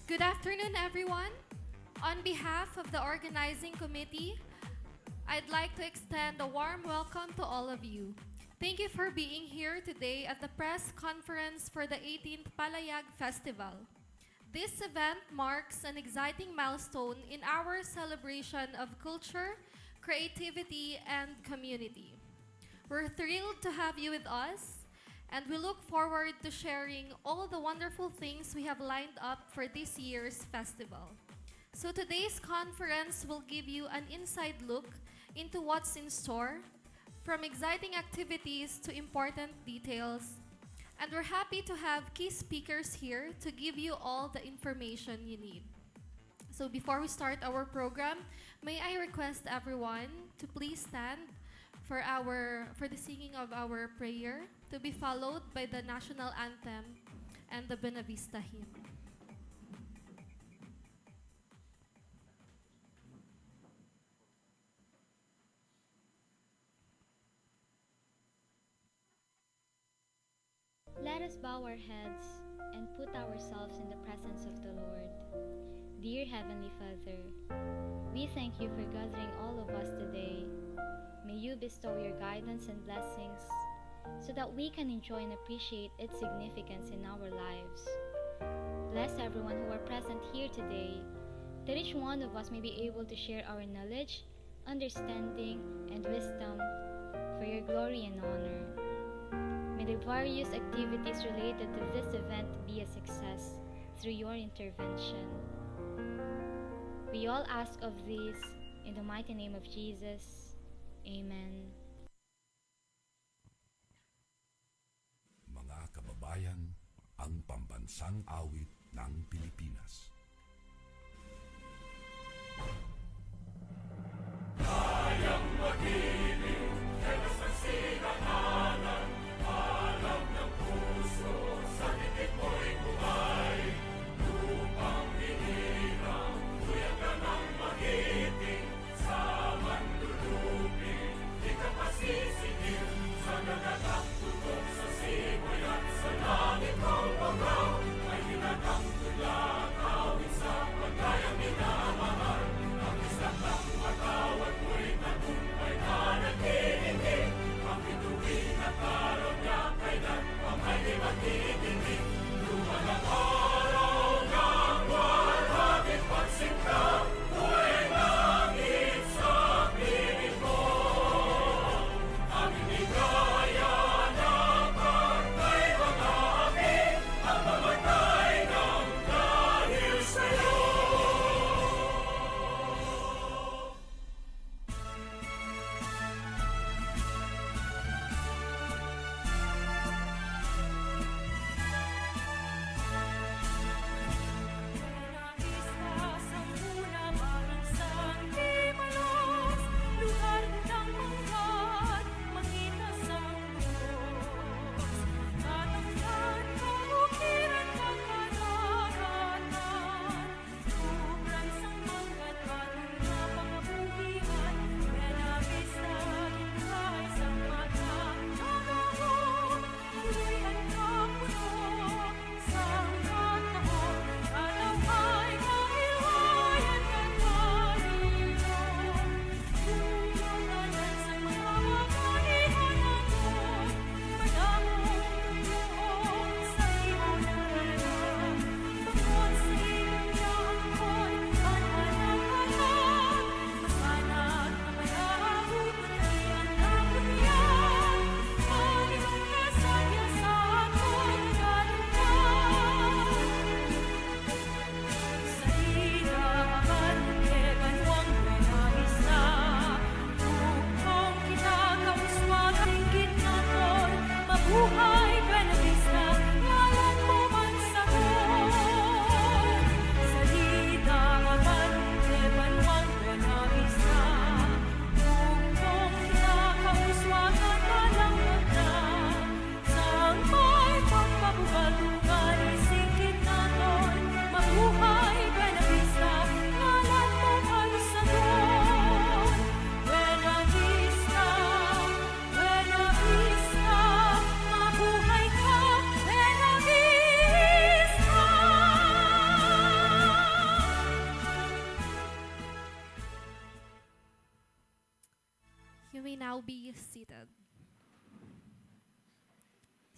Good afternoon, everyone. On behalf of the organizing committee, I'd like to extend a warm welcome to all of you. Thank you for being here today at the press conference for the 18th Palayag Festival. This event marks an exciting milestone in our celebration of culture, creativity, and community. We're thrilled to have you with us, and we look forward to sharing all the wonderful things we have lined up for this year's festival. So today's conference will give you an inside look into what's in store, from exciting activities to important details. And we're happy to have key speakers here to give you all the information you need. So before we start our program, may I request everyone to please stand for the singing of our prayer, to be followed by the national anthem and the Benavista hymn. Let us bow our heads and put ourselves in the presence of the Lord. Dear Heavenly Father, we thank you for gathering all of us today. May you bestow your guidance and blessings so that we can enjoy and appreciate its significance in our lives. Bless everyone who are present here today, that each one of us may be able to share our knowledge, understanding, and wisdom for your glory and honor. May the various activities related to this event be a success through your intervention. We all ask of this in the mighty name of Jesus. Amen. Mga kababayan, ang pambansang awit ng Pilipinas. Kayang magiliw, helas ng sinakanan, alam ng puso, sa titik mo'y buhay. Lupang hinirang, tuyag ka ng magiting, sa manlulupin, di ka pasisingil, sa nagatak tutok sa simoy at sa langit mong pangaw, ay hinatang tulakaw,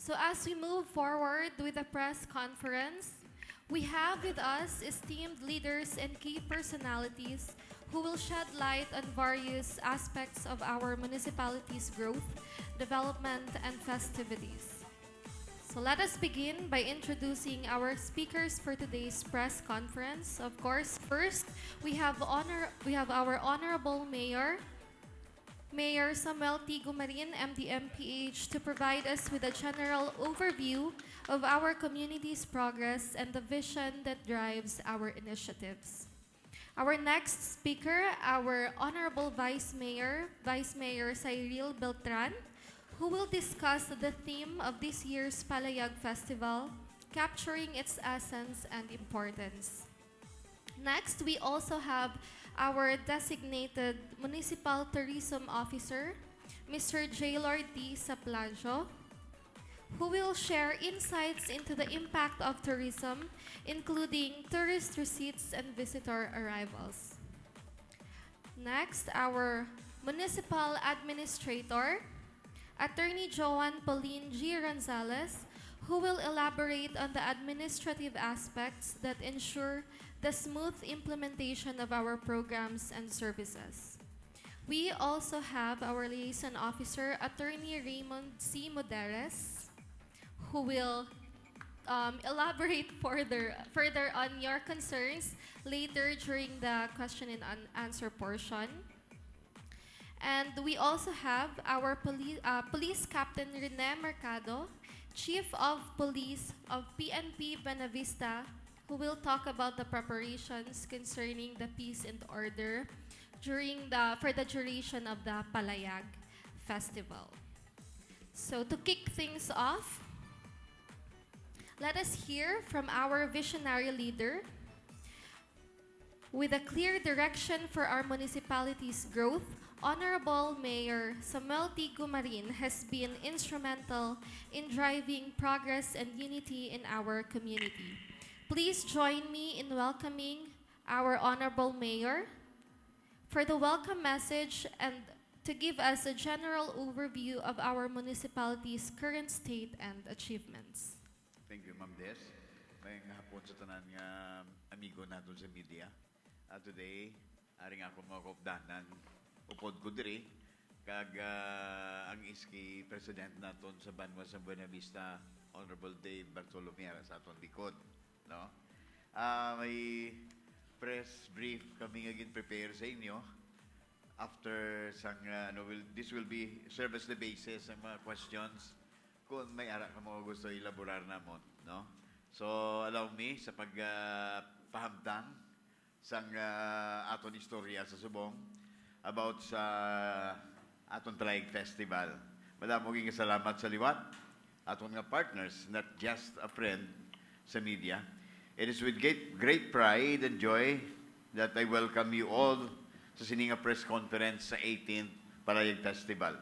So as we move forward with the press conference, we have with us esteemed leaders and key personalities who will shed light on various aspects of our municipality's growth, development, and festivities. So let us begin by introducing our speakers for today's press conference. Of course, first we have our honorable mayor, Mayor Samuel T. Gumarin, MD-MPH, to provide us with a general overview of our community's progress and the vision that drives our initiatives. Our next speaker, our Honorable Vice Mayor Cyril Beltran, who will discuss the theme of this year's Palayag Festival, capturing its essence and importance. Next, we also have our designated Municipal Tourism Officer, Mr. J. Lord D. Saplajo, who will share insights into the impact of tourism, including tourist receipts and visitor arrivals. Next, our Municipal Administrator, Attorney Joanne Pauline G. Gonzalez, who will elaborate on the administrative aspects that ensure the smooth implementation of our programs and services. We also have our liaison officer, Attorney Raymond C. Moderes, who will elaborate further on your concerns later during the question and answer portion. And we also have our Police Captain Rene Mercado, Chief of Police of PNP Buenavista, who will talk about the preparations concerning the peace and order for the duration of the Palayag Festival. So to kick things off, let us hear from our visionary leader. With a clear direction for our municipality's growth, Honorable Mayor Samuel T. Gumarin has been instrumental in driving progress and unity in our community. Please join me in welcoming our Honorable Mayor for the welcome message and to give us a general overview of our municipality's current state and achievements. Thank you, Ma'am Des. May hapon sa tanan nga amigo natin sa media. Today, aring ako mga kaupdanan, upod ko diri, kag ang iski President naton sa Banwa sa Buenavista, Honorable Dave Bartolomé sa aton likod. No? May press brief kami again prepare sa inyo. After sang, this will be service the basis ang mga questions kung may ara ka mga gusto elaborar namon. No? So, allow me sa pagpahamtang sang aton istorya sa Subong about sa aton Palayag Festival. Madamo ging salamat sa liwat aton nga partners, not just a friend sa media. It is with great pride and joy that I welcome you all sa sininga press conference sa 18th Palayag Festival.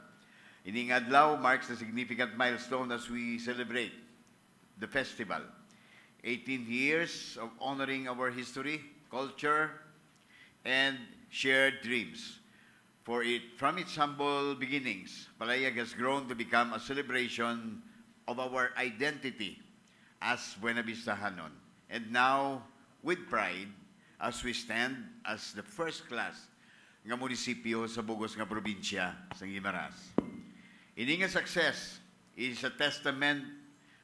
Ining adlaw marks a significant milestone as we celebrate the festival. 18 years of honoring our history, culture, and shared dreams. From its humble beginnings, Palayag has grown to become a celebration of our identity as Buenavista Hanon. And now, with pride, as we stand as the first class nga munisipyo sa bugos nga probinsya sa Guimaras. Ini nga success is a testament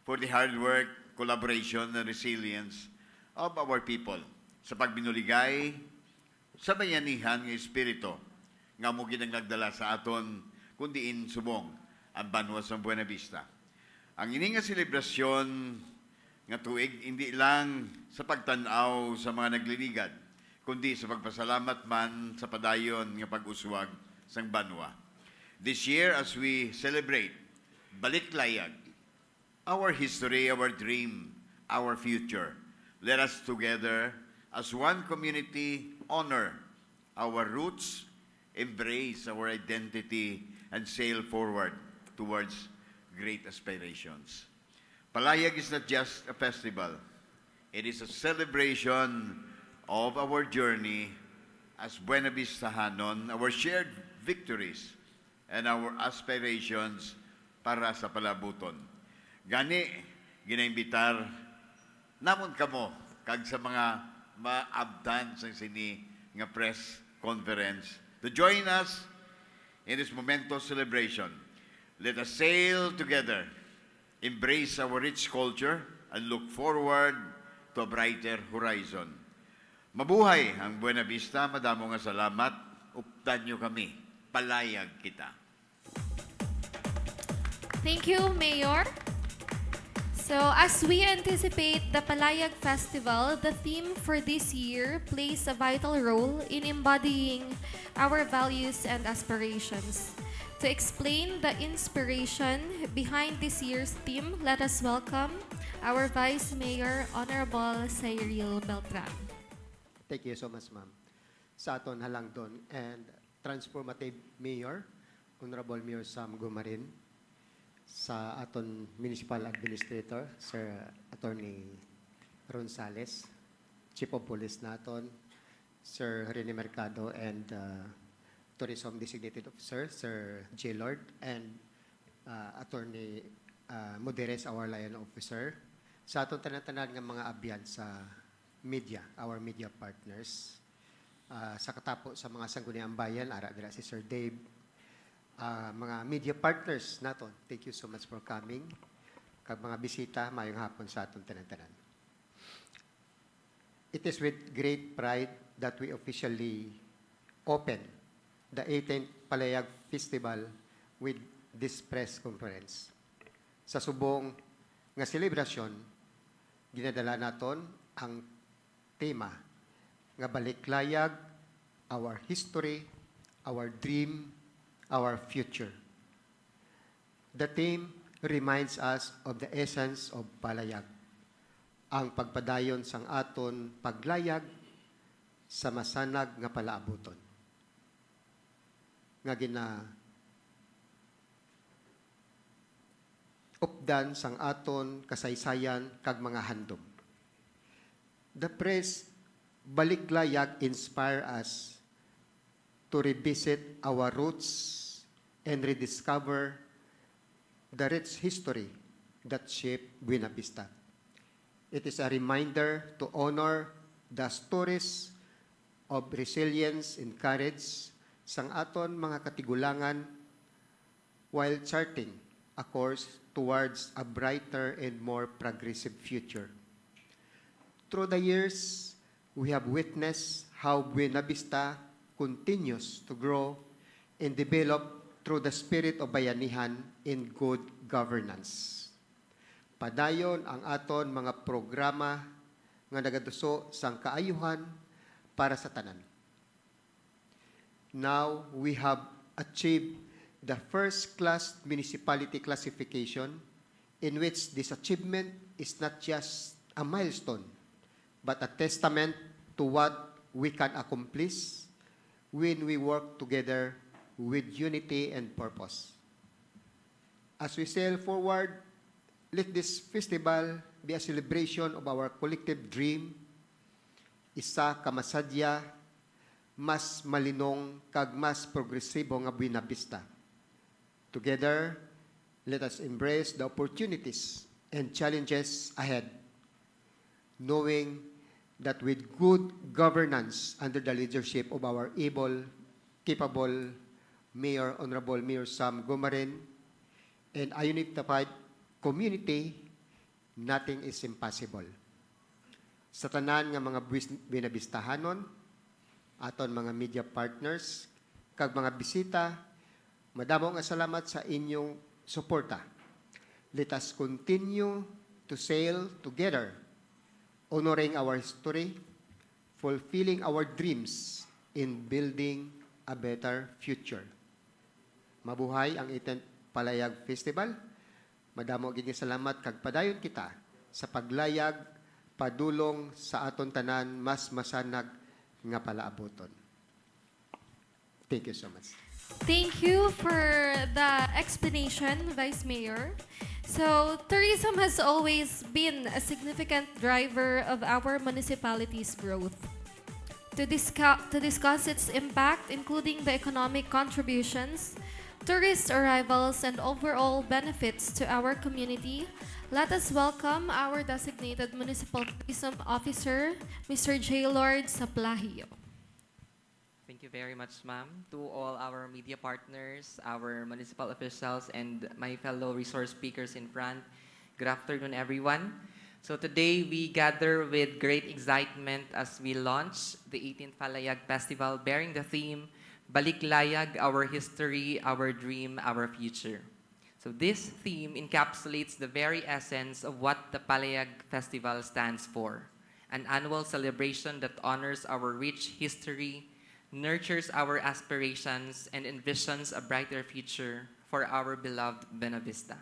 for the hard work, collaboration, and resilience of our people sa pagbinuligay sa bayanihan nga espiritu nga mo ginang nagdala sa aton kundiin subong ang Banwa sa Buenavista. Ang ini nga selebrasyon nga tuig hindi lang sa pagtanaw sa mga nagliligad, kundi sa pagpasalamat man sa padayon nga pag-uswag sang Banwa. This year, as we celebrate Baliklayag, our history, our dream, our future, let us together as one community honor our roots, embrace our identity, and sail forward towards great aspirations. Palayag is not just a festival. It is a celebration of our journey as Buenavista Hanon, our shared victories, and our aspirations para sa palabuton. Gani, ginaimbitar, namon kamo, kag sa mga maabdan sa sini nga press conference to join us in this momentous celebration. Let us sail together, embrace our rich culture, and look forward to a brighter horizon. Mabuhay ang Buena Vista, madamo nga salamat, updan nyo kami, palayag kita. Thank you, Mayor. So, as we anticipate the Palayag Festival, the theme for this year plays a vital role in embodying our values and aspirations. To explain the inspiration behind this year's theme, let us welcome our Vice Mayor, Honorable Cyril Beltran. Thank you so much, ma'am. Sa aton halangdon and transformative Mayor, Honorable Mayor Sam Gumarin, sa aton Municipal Administrator, Sir Attorney Ronsales, Chief of Police naton, Sir Rene Mercado, and Tourism Designated Officer, Sir J. Lord, and Attorney Muderes, our Lion Officer, sa aton tanan-tanan nga mga abyan sa media, our media partners, sa katapo sa mga sangguniang bayan, ara dira si Sir Dave, mga media partners naton, thank you so much for coming. Kag mga bisita, mayong hapon sa aton tanan-tanan. It is with great pride that we officially open the 18th Palayag Festival with this press conference. Sa subong nga selebrasyon, ginadala naton ang tema nga Baliklayag, our history, our dream, our future. The theme reminds us of the essence of palayag, ang pagpadayon sang aton paglayag sa masanag nga palaabuton. Nga updan sang aton kasaysayan kag mga handom. The press Baliklayag inspire us to revisit our roots and rediscover the rich history that shaped Buena Vista. It is a reminder to honor the stories of resilience and courage sang aton mga katigulangan while charting a course towards a brighter and more progressive future. Through the years, we have witnessed how Buena Vista continues to grow and develop through the spirit of bayanihan and good governance. Padayon ang aton mga programa nga nagaduso sang kaayuhan para sa tanan. Now, we have achieved the first-class municipality classification in which this achievement is not just a milestone, but a testament to what we can accomplish when we work together with unity and purpose. As we sail forward, let this festival be a celebration of our collective dream, isa ka masadya, mas malinong kag mas progresibo nga Buena Vista. Together, let us embrace the opportunities and challenges ahead, knowing that with good governance under the leadership of our able, capable Mayor, Honorable Mayor Sam Gumarin, and a unified community, nothing is impossible. Sa tanan nga mga Buena Vistahanon, aton mga media partners, kag mga bisita, madamo nga salamat sa inyong suporta. Let us continue to sail together, honoring our history, fulfilling our dreams in building a better future. Mabuhay ang 18th Palayag Festival. Madamo gid nga salamat kag padayon kita sa paglayag padulong sa aton tanan mas masanag nga palaaboton. Thank you so much. Thank you for the explanation, Vice Mayor. So, tourism has always been a significant driver of our municipality's growth. To discuss its impact, including the economic contributions, tourist arrivals, and overall benefits to our community, let us welcome our designated Municipal Tourism Officer, Mr. J. Lord Saplahio. Thank you very much, ma'am. To all our media partners, our municipal officials, and my fellow resource speakers in front, good afternoon, everyone. So today, we gather with great excitement as we launch the 18th Palayag Festival bearing the theme, Baliklayag, Our History, Our Dream, Our Future. So this theme encapsulates the very essence of what the Palayag Festival stands for, an annual celebration that honors our rich history, nurtures our aspirations, and envisions a brighter future for our beloved Benavista.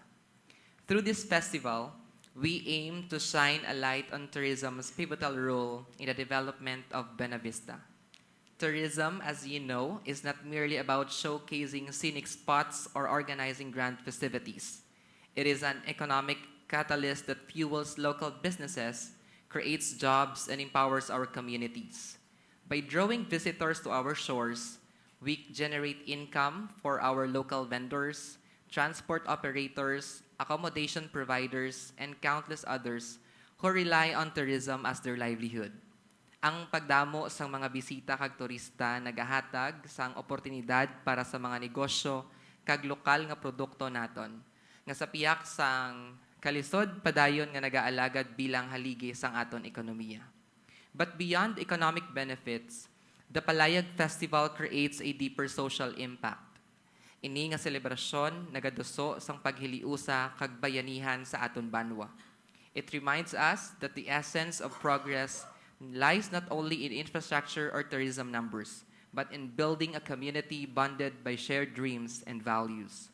Through this festival, we aim to shine a light on tourism's pivotal role in the development of Benavista. Tourism, as you know, is not merely about showcasing scenic spots or organizing grand festivities. It is an economic catalyst that fuels local businesses, creates jobs, and empowers our communities. By drawing visitors to our shores, we generate income for our local vendors, transport operators, accommodation providers, and countless others who rely on tourism as their livelihood. Ang pagdamo sa mga bisita kag turista nagahatag sang oportunidad para sa mga negosyo kag lokal nga produkto naton nga sa piyak sang kalisod padayon nga nagaalagad bilang haligi sang aton ekonomiya. But beyond economic benefits, the Palayag Festival creates a deeper social impact. Ini nga selebrasyon nagaduso sang paghiliusa kag bayanihan sa aton banwa. It reminds us that the essence of progress lies not only in infrastructure or tourism numbers, but in building a community bonded by shared dreams and values.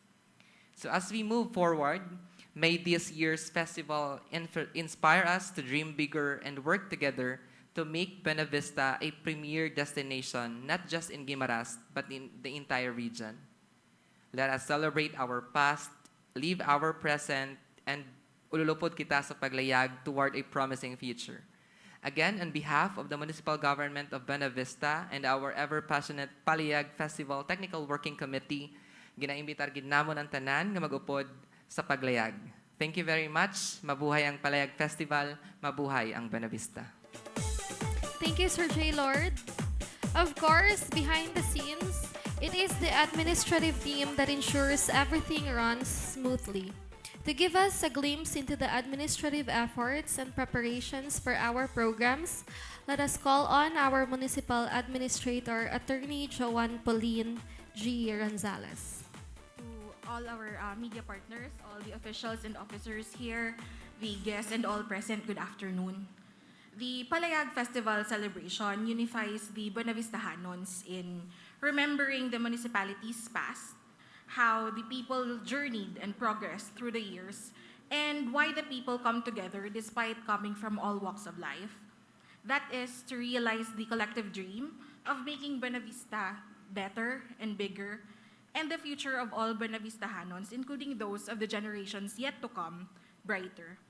So as we move forward, may this year's festival inspire us to dream bigger and work together to make Benavista a premier destination, not just in Guimaras, but in the entire region. Let us celebrate our past, live our present, and ululupod kita sa paglayag toward a promising future. Again, on behalf of the Municipal Government of Benavista and our ever-passionate Palayag Festival Technical Working Committee, ginaimbitar gid namon ang tanan nga mag-upod sa paglayag. Thank you very much. Mabuhay ang Palayag Festival, mabuhay ang Benavista. Thank you, Sir J. Lord. Of course, behind the scenes, it is the administrative team that ensures everything runs smoothly. To give us a glimpse into the administrative efforts and preparations for our programs, let us call on our Municipal Administrator, Attorney Joanne Pauline G. Gonzalez. To all our media partners, all the officials and officers here, the guests and all present, good afternoon. The Palayag Festival celebration unifies the Buenavistahanons in remembering the municipality's past, how the people journeyed and progressed through the years, and why the people come together despite coming from all walks of life. That is to realize the collective dream of making Buenavista better and bigger, and the future of all Buenavistahanons, including those of the generations yet to come, brighter.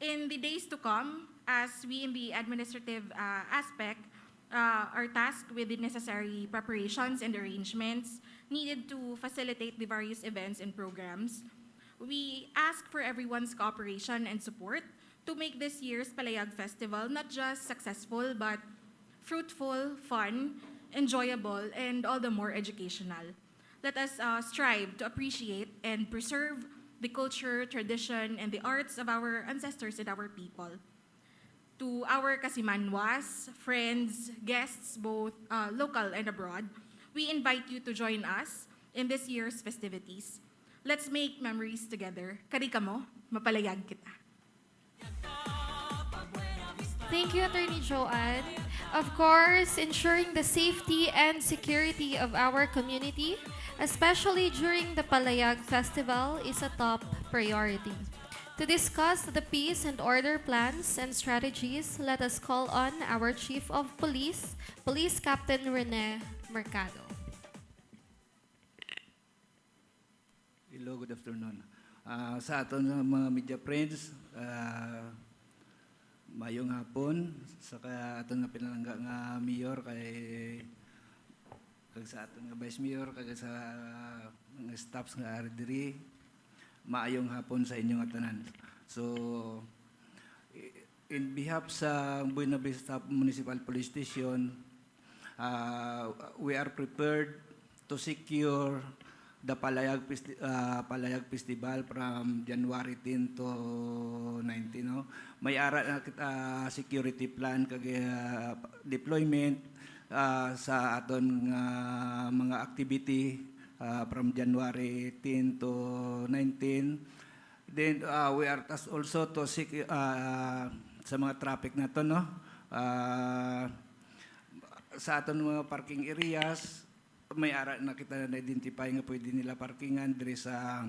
In the days to come, as we in the administrative aspect are tasked with the necessary preparations and arrangements needed to facilitate the various events and programs, we ask for everyone's cooperation and support to make this year's Palayag Festival not just successful, but fruitful, fun, enjoyable, and all the more educational. Let us strive to appreciate and preserve the culture, tradition, and the arts of our ancestors and our people. To our Kasimanwas, friends, guests, both local and abroad, we invite you to join us in this year's festivities. Let's make memories together. Karika mo, mapalayag kita. Thank you, Attorney Joanne. Of course, ensuring the safety and security of our community, especially during the Palayag Festival, is a top priority. To discuss the peace and order plans and strategies, let us call on our Chief of Police, Police Captain Rene Mercado. Hello, good afternoon. Sa aton mga media friends, mayong hapon sa aton nga pinalangga nga mayor kay sa aton nga vice mayor kag sa mga staffs nga ari diri. Maayong hapon sa inyong tanan. So in behalf sa Buena Vista Municipal Police Station, we are prepared to secure the Palayag Festival from January 10 to 19. No? May ara na security plan kag deployment sa aton mga activity from January 10 to 19. Then we are tasked also to sa mga traffic na to, no? Sa aton mga parking areas, may ara na kita na-identify nga pwede nila parkingan diri sa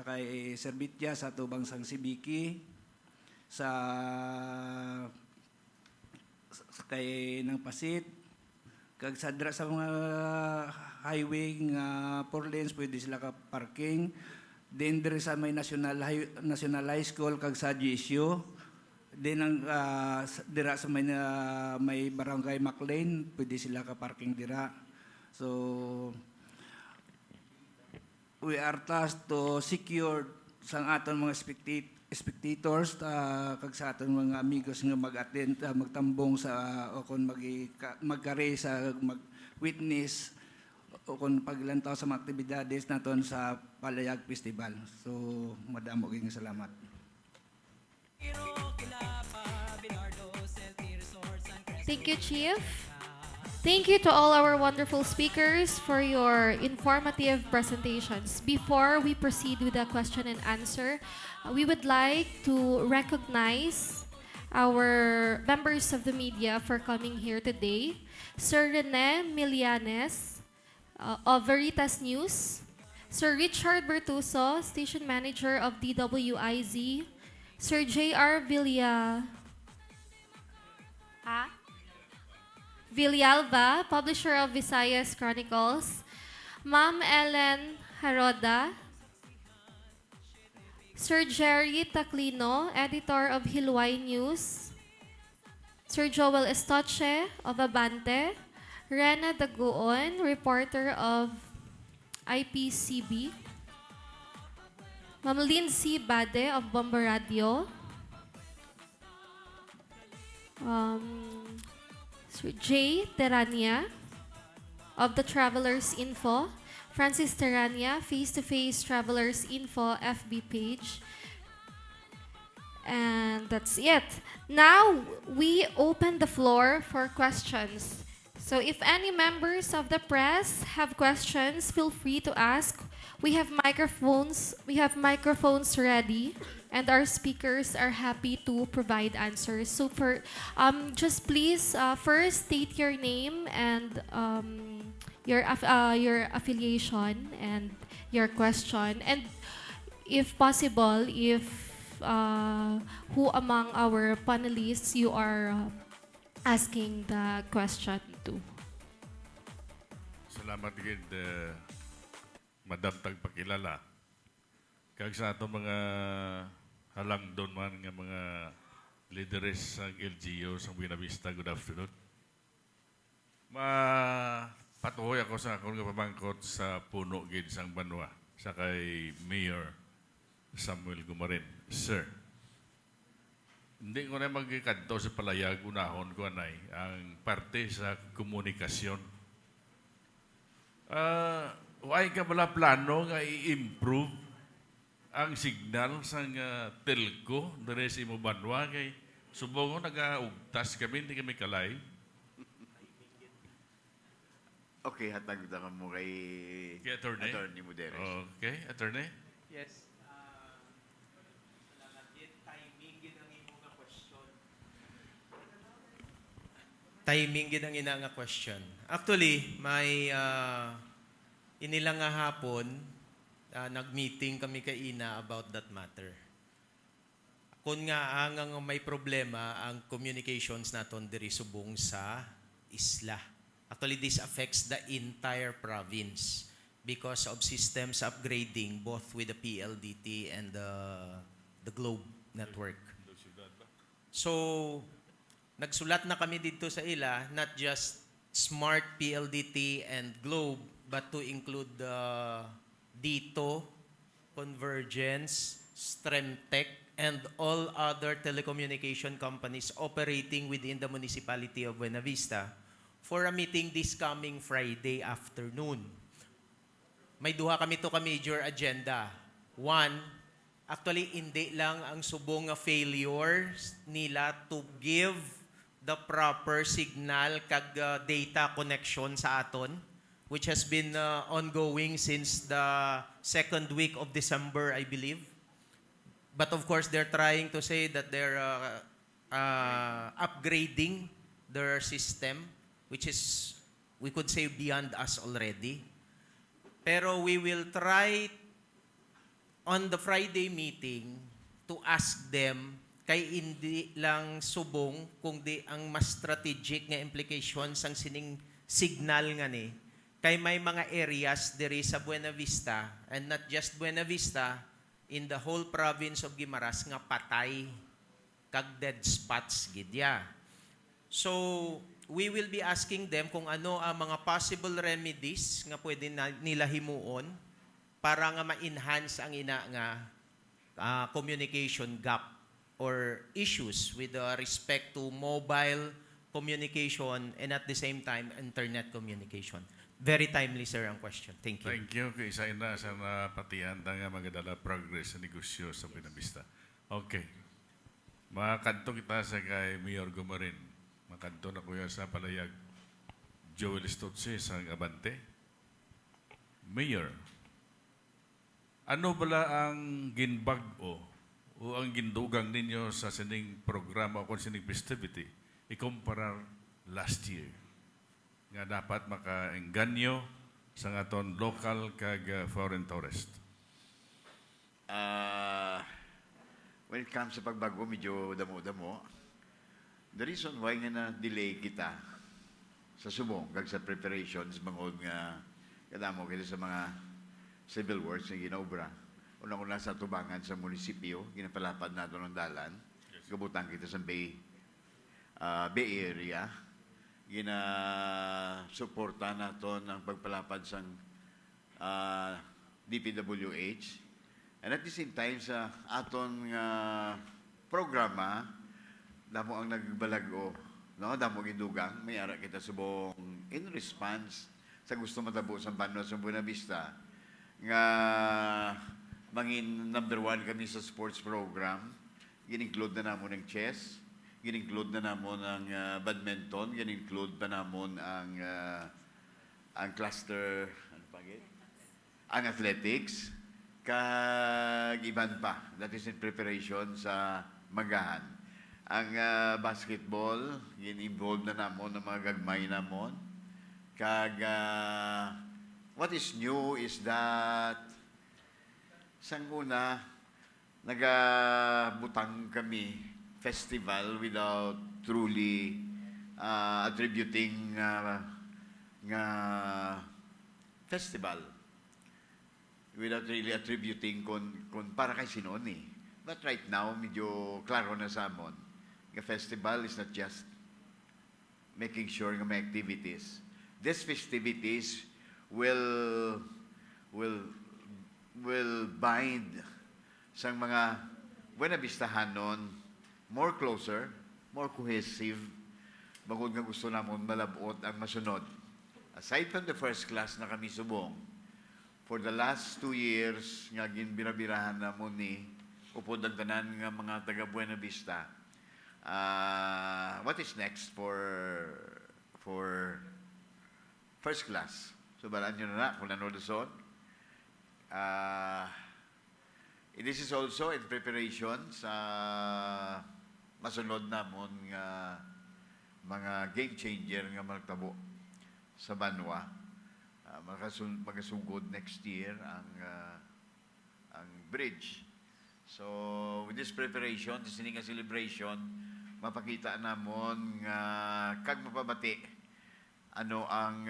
kay Serbitya, sa Tubang Sang Sibiki, sa kay Nang Pasit, kag sa mga highway nga 4 lanes pwede sila ka parking. Then diri sa may National High School kag sa GSU. Then ang dira sa may Barangay Maclean pwede sila ka parking dira. So we are tasked to secure sa aton mga spectators kag sa aton mga amigos nga mag-attend magtambong sa o kon magkare sa mag-witness o kon paglantaw sa mga aktibidades naton sa Palayag Festival. So madamo gyud salamat. Thank you, Chief. Thank you to all our wonderful speakers for your informative presentations. Before we proceed with the question and answer, we would like to recognize our members of the media for coming here today. Sir Rene Milianes of Veritas News, Sir Richard Bertuso, Station Manager of DWIZ, Sir J.R. Villalba, Publisher of Visayas Chronicles, Ma'am Ellen Haroda, Sir Jerry Taclino, Editor of Hilway News, Sir Joel Estoche of Abante, Rena Daguon, Reporter of IPCB, Ma'am Lindsay Bade of Bomba Radio, Sir Jay Terania of the Travelers Info, Francis Terania, Face-to-Face Travelers Info FB page. And that's it. Now, we open the floor for questions. So if any members of the press have questions, feel free to ask. We have microphones ready, and our speakers are happy to provide answers. So just please first state your name and your affiliation and your question, and if possible, if who among our panelists you are asking the question to. Salamat gid Madam tagpakilala. Kag sa ato mga halangdon man nga mga leaders sa LGU sa Buena Vista, good afternoon. Patuhoy ako sa akong pamangkot sa puno gid sang Banwa sa kay Mayor Samuel Gumarin. Sir, hindi ko na magkikadto sa palayag, unahon ko anay ang parte sa komunikasyon. Why ka bala plano nga i-improve ang signal sa telco dere sa imo Banwa kay subong nagaugtas kami, hindi kami kalay. Okay, hatag ka mo kay Attorney Muderes. Okay, Attorney? Yes. Salamat din. Timing gid ang imong nga question. Timing gid ang ina nga question. Actually, may inilang nga hapon, nag-meeting kami kay Ina about that matter. Kung nga ang may problema ang communications naton diri subong sa isla. Actually, this affects the entire province because of systems upgrading both with the PLDT and the Globe network. So, nagsulat na kami dito sa ila, not just Smart PLDT and Globe, but to include Dito, Convergence, Stremtech, and all other telecommunication companies operating within the municipality of Buena Vista for a meeting this coming Friday afternoon. May duha kami to ka major agenda. One, actually hindi lang ang subong nga failures nila to give the proper signal kag data connection sa aton, which has been ongoing since the second week of December, I believe. But of course, they're trying to say that they're upgrading their system, which is, we could say, beyond us already. Pero we will try on the Friday meeting to ask them kay hindi lang subong kung di ang mas strategic nga implications ang sining signal nga ni. Kay may mga areas diri sa Buena Vista, and not just Buena Vista, in the whole province of Guimaras nga patay kag dead spots gidya. So, we will be asking them kung ano ang mga possible remedies nga pwede nila himuon para nga ma-enhance ang ina nga communication gap or issues with respect to mobile communication and at the same time internet communication. Very timely, sir, ang question. Thank you. Thank you. Kay isa na sa napatihan nga magadala progress sa negosyo sa Buena Vista. Okay. Makadto kita sa kay Mayor Gumarin. Makadto na kuya sa palayag Joel Stutze sa Abante. Mayor, ano bala ang ginbag-o o ang gindugang ninyo sa sining programa o sining festivity ikumparar last year? Nga dapat makaengganyo sa aton local kag foreign tourist. When it comes sa pagbago, medyo damo-damo. The reason why nga na-delay kita sa subong, kag sa preparations, bangod nga kadamo kita sa mga civil works na ginaobra. Unang-una sa tubangan sa munisipyo, ginapalapad nato ng dalan. Kabutang kita sa Bay Area. Gina-suporta nato ng pagpalapad sa DPWH. And at the same time, sa aton programa, damo ang nagbalago, no? Damo gidugang, may ara kita subong in response sa gusto matabo sa Banwa sa Buena Vista, nga mangin number 1 kami sa sports program, gin-include na namon ng chess, gin-include na namon ang badminton, gin-include pa namon ang cluster, ano pa gid? Ang athletics, kag iban pa. That is in preparation sa Magahan. Ang basketball, gin-involve na namon ng mga gagmay namon. Kag what is new is that sang una nagabutang kami festival without truly attributing nga festival, without really attributing kung para kay sino ni. But right now, medyo klaro na sa amon. The festival is not just making sure nga may activities. These festivities will bind sa mga Buena Vistahanon more closer, more cohesive, bangod nga gusto namon malabot ang masunod. Aside from the first class na kami subong, for the last 2 years nga ginbirabirahan namon ni upod ang tanan nga mga taga Buena Vista. What is next for first class? So balaan nyo na kung ano doon. This is also in preparation sa masunod namon nga mga game changer nga magtabo sa Banwa. Magasugod next year ang bridge. So with this preparation, this nga celebration, mapakita namon nga kag mapabati ano ang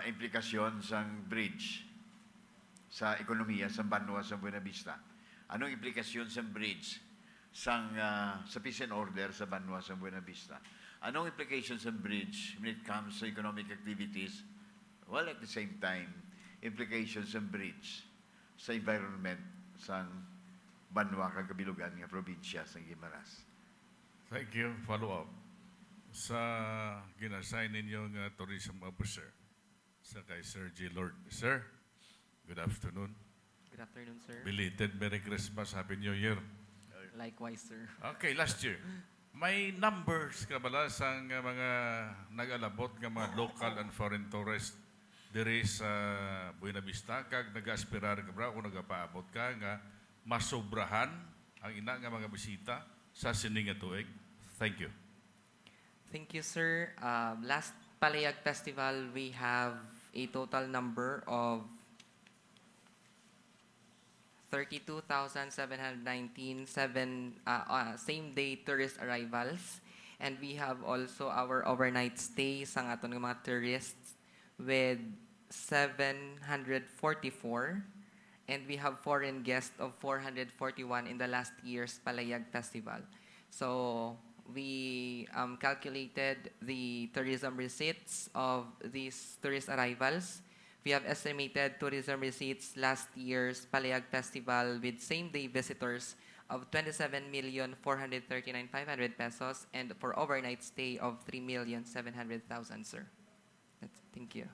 implikasyon sang bridge sa ekonomiya sa Banwa sa Buena Vista. Anong implikasyon sa bridge sa peace and order sa Banwa sa Buena Vista? Anong implications sa bridge when it comes to economic activities while at the same time, implications ng bridge sa environment sa Banwa, kagabilugan nga probinsya sa Guimaras. Thank you. Follow up. Sa ginassign ninyong tourism officer, sa kay Sir J. Lord. Sir, good afternoon. Good afternoon, sir. Belated Merry Christmas, Happy New Year. Likewise, sir. Okay, last year. May numbers ka bala sa mga nag-alabot nga mga local and foreign tourists diri sa Buena Vista kag nag-aspirar ka bra o nagapaabot ka nga masobrahan ang ina nga mga bisita sa sining nga tuig. Thank you. Thank you, sir. Last Palayag Festival, we have a total number of 32,719 same-day tourist arrivals. And we have also our overnight stay sa aton nga mga tourists with 744. And we have foreign guests of 441 in the last year's Palayag Festival. So we calculated the tourism receipts of these tourist arrivals. We have estimated tourism receipts last year's Palayag Festival with same-day visitors of 27,439,500 pesos and for overnight stay of 3,700,000, sir. Thank you.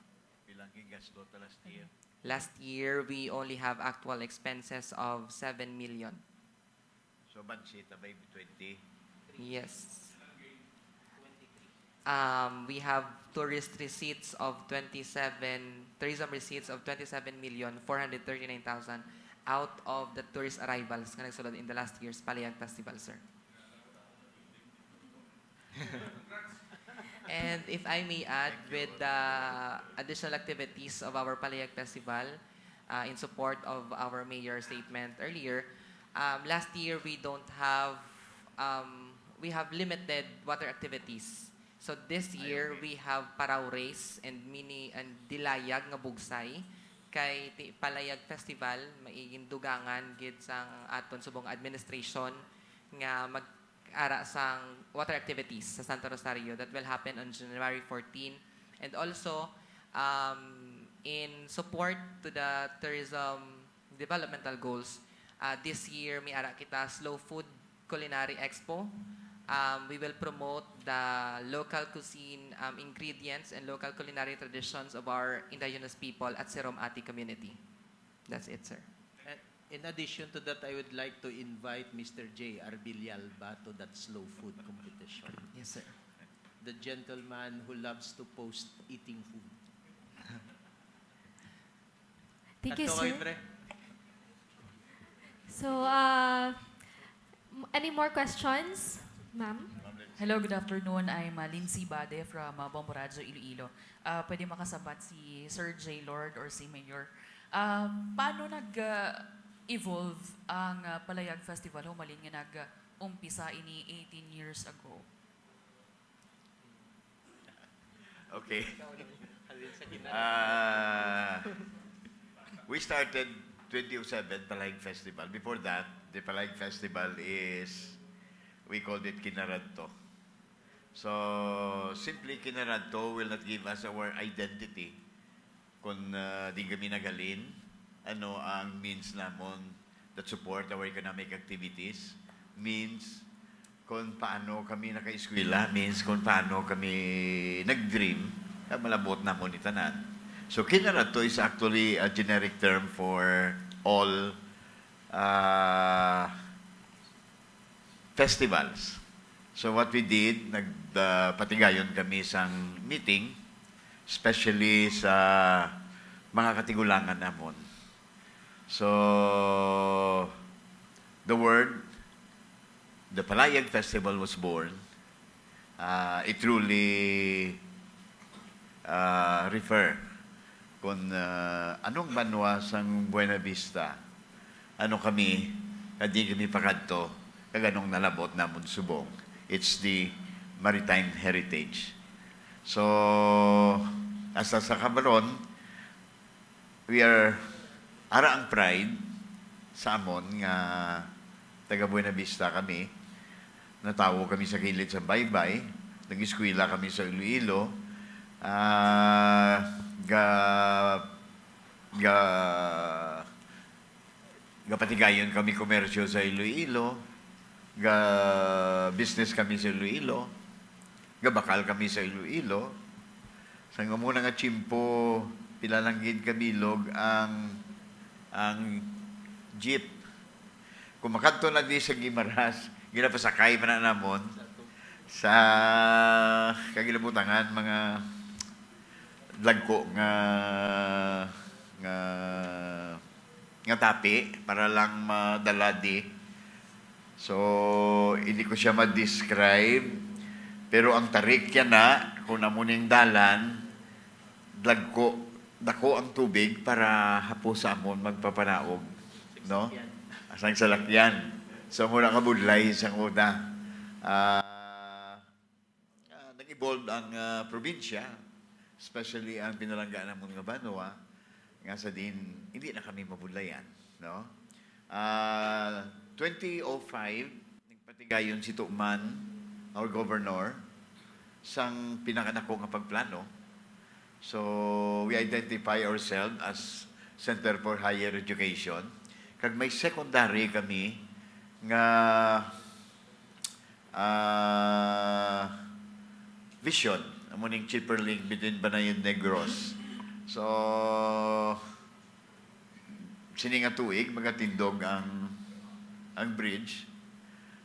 Ilang gasto last year? Last year, we only have actual expenses of 7 million. So, bansita by 20? Yes. We have tourism receipts of 27,439,000 out of the tourist arrivals na nagsulod in the last year's Palayag Festival, sir. And if I may add, with the additional activities of our Palayag Festival, in support of our mayor's statement earlier, last year we don't have, we have limited water activities. So this year we have Paraw Race and mini and Dilayag nga bugsay kay Palayag Festival maiging dugangan gid sang aton subong administration nga mag-ara sang water activities sa Santa Rosario that will happen on January 14. And also in support to the tourism developmental goals, this year may ara kita Slow Food Culinary Expo. We will promote the local cuisine ingredients and local culinary traditions of our indigenous people at Serom Ati community. That's it, sir. And in addition to that, I would like to invite Mr. J. Arbilialba to that slow food competition. Yes, sir. The gentleman who loves to post eating food. Thank you, Kanto kayo, sir. pre. So, any more questions, ma'am? Hello, good afternoon. I'm Lindsay Bade from Bomborazo, Iloilo. Pwede makasabat si Sir J. Lord or si Mayor. Paano nag-evolve ang Palayag Festival? Humalin nga nag-umpisa ini 18 years ago. Okay. We started 2007 Palayag Festival. Before that, the Palayag Festival is, we called it Kinaradto. So, simply Kinaradto will not give us our identity kung di kami nagalin. Ano ang means namon that support our economic activities, means kung paano kami naka-eskwela, means kung paano kami nag-dream, malabot na mo ni tanan. So, Kinaradto is actually a generic term for all festivals. So what we did, nagpatigayon kami sa meeting, especially sa mga katigulangan namon. So, the Palayag Festival was born. It truly refer kung anong banwa sang Buena Vista, ano kami, kadi kami pakadto, kaganong nalabot namon subong. It's the maritime heritage. So, asa sa kabaron, we are ara ang pride sa amon nga taga Buena Vista kami. Natawo kami sa kilid sa baybay, nag-eskwela kami sa Iloilo, ga ga gapatigayon kami komersyo sa Iloilo, ga business kami sa Iloilo, gabakal kami sa Iloilo. Sa nga muna nga chimpo, pilalanggid kabilog ang jeep. Kung makadto na di sa Gimaras, ginapasakay pa na namon sa kagilabutangan mga lagko nga tapi para lang madala di. So, hindi ko siya ma-describe. Pero ang tarik yan na, kung namuning dalan, dako ang tubig para hapos sa amon magpapanaog. No? Asang salakyan. So, muna kabudlay sa una. Nag-evolve ang probinsya, especially ang pinalangga ng mga Banwa, nga sa din, hindi na kami mabudlayan. No? 2005, nagpatigayon si Tuman, our governor, sang pinakanako nga pagplano. So, we identify ourselves as Center for Higher Education. Kag may secondary kami nga vision, amuning cheaper link between Banayan Negros. So, sininga tuig, magatindog ang bridge.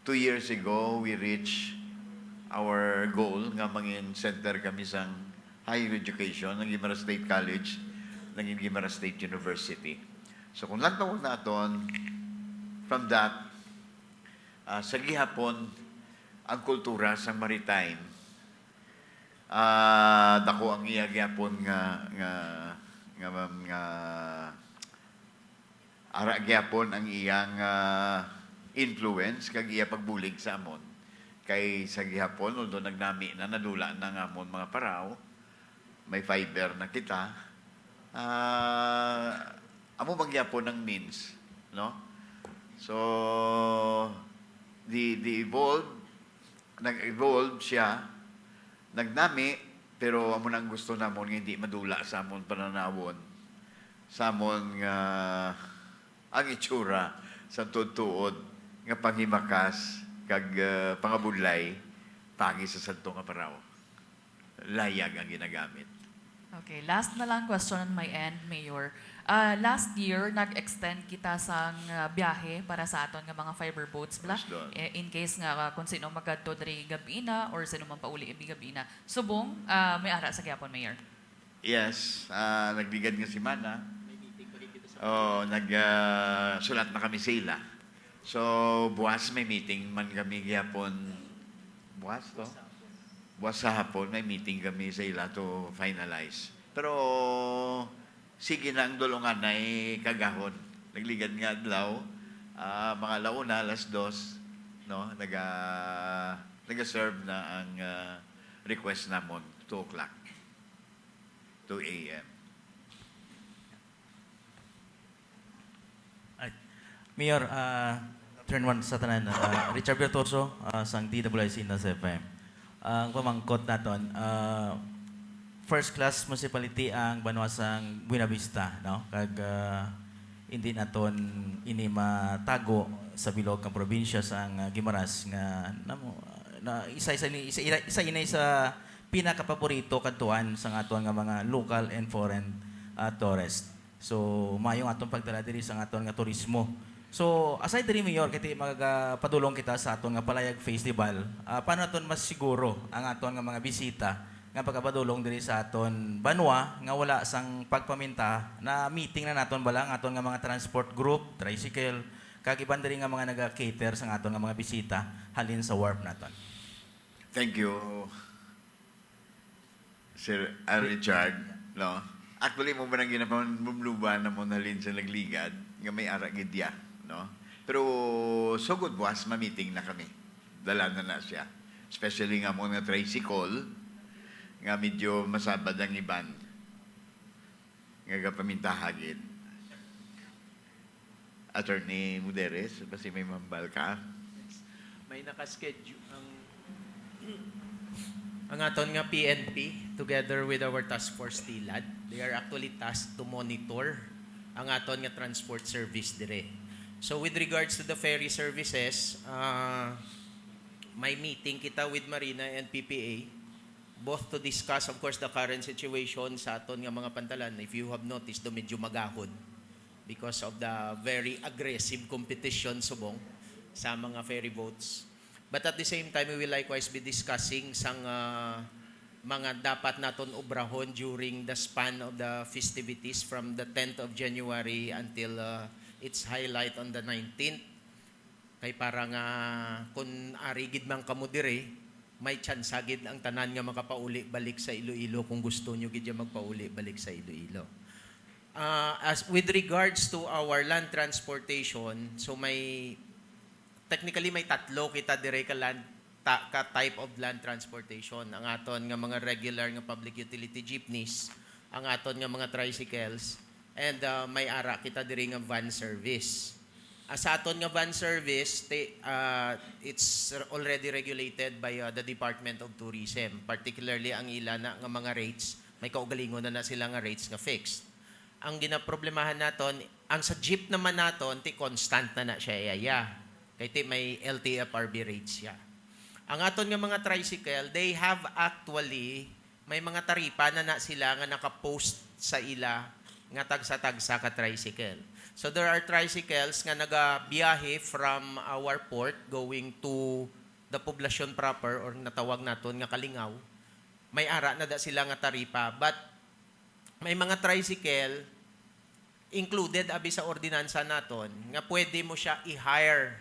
2 years ago, we reached our goal nga mangin center kami sa higher education ng Guimaras State College, ng Guimaras State University. So kung lantawon naton, from that, sa gihapon, ang kultura sa maritime, dako ang iya gihapon nga ara gyapon ang iyang influence kag iya pagbulig sa amon kay sa gihapon although nagnami na nadula na nga amon mga paraw may fiber na kita amo magyapon ng means no so the nag-evolve siya nagnami pero amo nang gusto namon nga hindi madula sa amon pananawon sa amon nga ang itsura sa tuod nga panghimakas kag pangabudlay pagi sa santo nga paraw. Layag ang ginagamit. Okay, last na lang question on my end, Mayor. Last year, nag-extend kita sa biyahe para sa aton nga mga fiber boats bla. In case nga kung sino magadto diri gabina or sino man pauli gabina. Subong, may ara sa gyapon, Mayor. Yes, nagbigad nga si Mana. Sulat na kami sila. So, buwas may meeting man kami gyapon. Buwas to? Buwas sa hapon may meeting kami sa ila to finalize. Pero, sige na ang dulungan ay kagahon. Nagligad nga adlaw, mga launa, alas 2, no? Naga-serve na ang request namon, 2 o'clock. 2 a.m. Mayor, turn 1 sa tanan. Richard Bertorso, sang DWIC na sa FM. Ang pamangkot naton, first class municipality ang Banwasang Buena Vista, no? Kag hindi naton ini matago sa bilog ng probinsya sang Guimaras nga isa sa pinakapaborito kadtuan sa aton nga mga local and foreign tourists. So mayong atong pagdala diri sa aton nga turismo. So, aside diri Mayor, kiti magapadulong kita sa aton nga Palayag Festival, paano aton mas siguro ang aton nga mga bisita nga pagkapadulong diri sa aton Banwa nga wala sang pagpaminta na meeting na naton bala ang aton nga mga transport group, tricycle, kag iban diri nga mga naga-cater sa aton nga mga bisita halin sa wharf naton. Thank you, Sir Richard. No? Actually, mo ba nang ginapang bumluban na mo halin sa nagligad nga may aragidya. No? Pero sugod buwas, ma-meeting na kami. Dala na siya. Especially nga mga tricycle, nga medyo masabad ang iban. Nga kapamintahagid. Attorney Muderes, kasi may mambal ka. May nakaschedule ang ang aton nga PNP together with our task force TILAD, they are actually tasked to monitor ang aton nga transport service dire. So with regards to the ferry services, may meeting kita with Marina and PPA both to discuss of course the current situation sa aton nga mga pantalan. If you have noticed, do medyo magahod because of the very aggressive competition subong sa mga ferry boats. But at the same time, we will likewise be discussing sang mga dapat naton obrahon during the span of the festivities from the 10th of January until its highlight on the 19th. Kay para nga kung arigid man kamo dire, may chance agid ang tanan nga makapauli balik sa Iloilo kung gusto nyo gid magpauli balik sa Iloilo. As with regards to our land transportation, so technically may tatlo kita dire ka type of land transportation. Ang aton nga mga regular nga public utility jeepneys, ang aton nga mga tricycles, and may ara kita dire nga van service. Sa aton nga van service, it's already regulated by the Department of Tourism. Particularly ang ila na nga mga rates, may kaugalingon na sila nga rates nga fixed. Ang ginaproblemahan naton, ang sa jeep naman naton, constant na siya iya. Kaya may LTFRB rates siya. Ang aton nga mga tricycle, they have actually, may mga taripa na sila nga nakapost sa ila nga tagsa-tagsa ka tricycle. So there are tricycles nga nagabiyahe from our port going to the poblasyon proper or natawag naton nga Kalingaw. May ara na sila nga taripa. But may mga tricycle included abi sa ordinansa naton nga pwede mo siya i-hire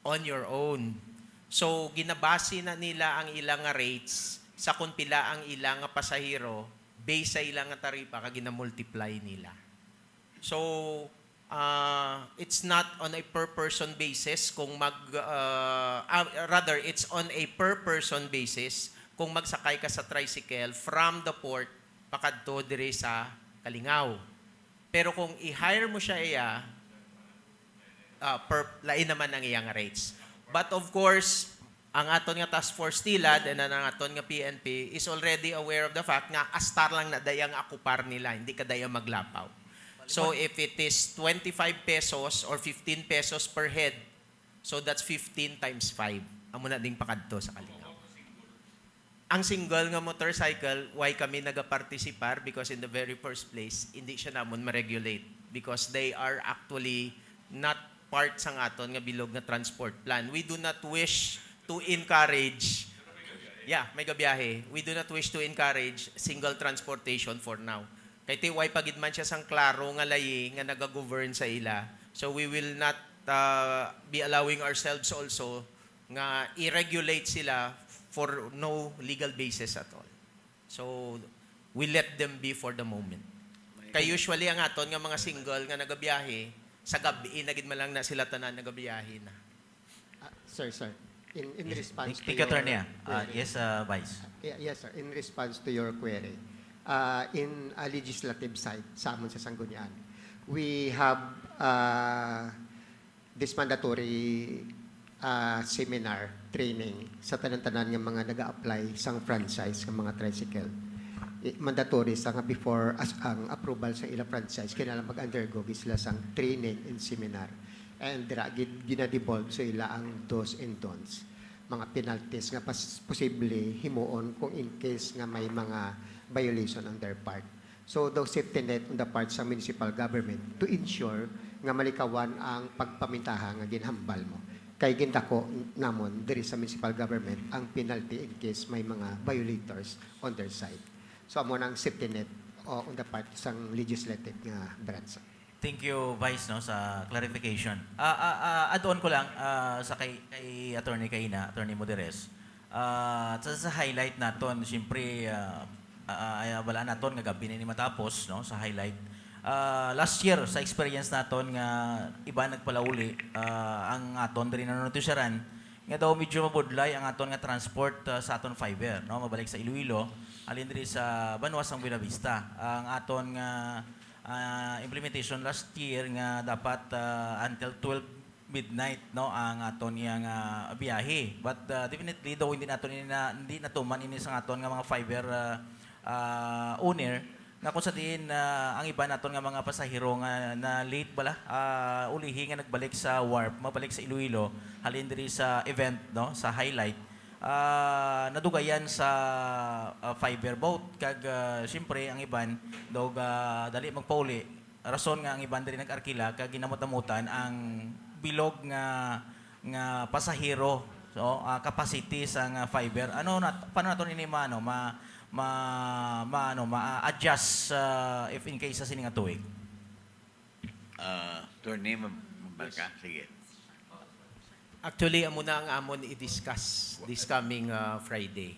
on your own. So, ginabase na nila ang ilang nga rates sa kung pila ang ilang nga pasahero based sa ilang nga taripa kag ginamultiply nila. So, it's not on a per person basis kung rather it's on a per person basis kung magsakay ka sa tricycle from the port pakadto dire sa Kalingaw. Pero kung i-hire mo siya lain naman ang iyang rates. But of course, ang aton nga task force TILAD and ang aton nga PNP is already aware of the fact nga astar lang na dayang akupar nila, hindi ka dayang maglapaw. So if it is 25 pesos or 15 pesos per head, so that's 15 times 5. Amo na ding pakadto sa Kalingaw. Ang single nga motorcycle, why kami nagaparticipar? Because in the very first place, hindi siya namon ma-regulate because they are actually not part sang aton nga bilog nga transport plan. We do not wish to encourage may gabiyahe. We do not wish to encourage single transportation for now. Kay tiway pagid man siya sang klaro nga layi nga naga-govern sa ila. So we will not be allowing ourselves also nga i-regulate sila for no legal basis at all. So we let them be for the moment. Kay usually ang aton nga mga single nga nagabiyahe sa gabi, nagid man lang na sila tanan nagabiyahe na. Sir. In response to Take your attorney. query. Yes, Vice. Yes, sir. In response to your query, in a legislative side, sa amon sa Sanggunian, we have this mandatory seminar, training sa tanan-tanan ng mga nag-a-apply sang franchise ng mga tricycle. Mandatory sa nga before ang approval sa ilang franchise, kailangan mag-undergo sila sang training and seminar. And gina-devolve sa ila ang do's and don'ts. Mga penalties nga posible himuon kung in case nga may mga violation on their part. So, those safety net on the part sa municipal government to ensure nga malikawan ang pagpamintaha nga ginhambal mo. Kay gindako namon diri sa municipal government ang penalty in case may mga violators on their side. So, amo nang safety net on the part sang legislative nga branch. Thank you, Vice, sa clarification. Add-on ko lang sa kay Attorney Kaina, Attorney Moderes. Sa highlight naton, siyempre, wala naton nga gabi na ni matapos sa highlight. Last year, sa experience naton nga iba nagpalauli, ang aton diri na notisyaran, nga daw medyo mabudlay ang aton nga transport sa aton fiber, mabalik sa Iloilo, alin diri sa Banwa sang Buena Vista. Ang aton nga implementation last year nga dapat until 12 midnight no ang aton yang biyahe. But definitely though hindi natuman ini sa aton nga mga fiber owner nga kung sa diin ang iba naton nga mga pasahero nga na late bala ulihi nga nagbalik sa Warp, mabalik sa Iloilo halin diri sa event no sa highlight. Nadugayan sa fiber boat kag siyempre ang iban dog dali magpauli rason nga ang iban diri nag-arkila kag ginamot-amutan ang bilog nga pasahero so capacity sa fiber paano naton ini ma-adjust if in case sa sining tuig. Attorney, Mabalka, sige. Actually, amo na ang amon i-discuss this coming Friday.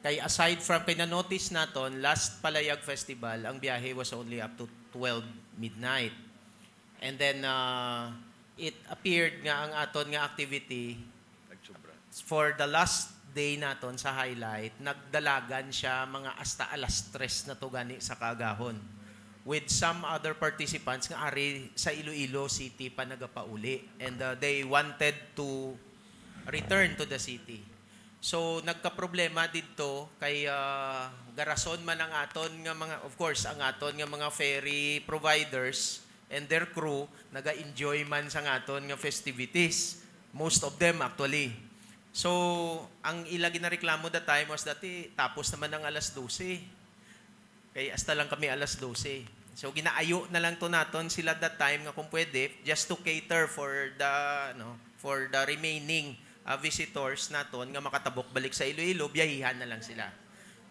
Kay aside from, kay na-notice naton, last Palayag Festival, ang biyahe was only up to 12 midnight. And then, it appeared nga ang aton nga activity, for the last day naton sa highlight, nagdalagan siya mga hasta alas 3 na to gani sa Kagahon. With some other participants nga ari sa Iloilo City pa nagapauli and they wanted to return to the city. So nagka-problema didto kay garason man ang aton nga mga, of course ang aton nga mga ferry providers and their crew naga-enjoy man sa aton nga festivities, most of them actually. So ang ila ginareklamo that time was that tapos naman ng alas 12. Kaya hasta lang kami alas 12. So ginaayo na lang to naton sila that time nga kung pwede just to cater for the remaining visitors naton nga makatabok balik sa Iloilo, biyahihan na lang sila.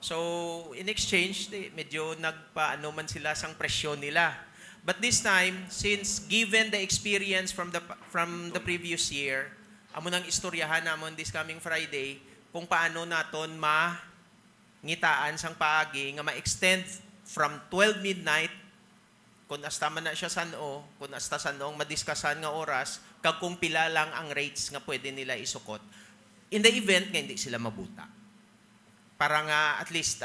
So in exchange medyo nagpaano man sila sang presyon nila. But this time, since given the experience from the previous year, amo nang istoryahan namon this coming Friday kung paano naton ngitaan sang paagi nga ma-extend from 12 midnight kung hasta man na siya sano, kung hasta sanong madiskusan nga oras, kag kung pila lang ang rates nga pwede nila isukot. In the event nga hindi sila mabuta. Para nga at least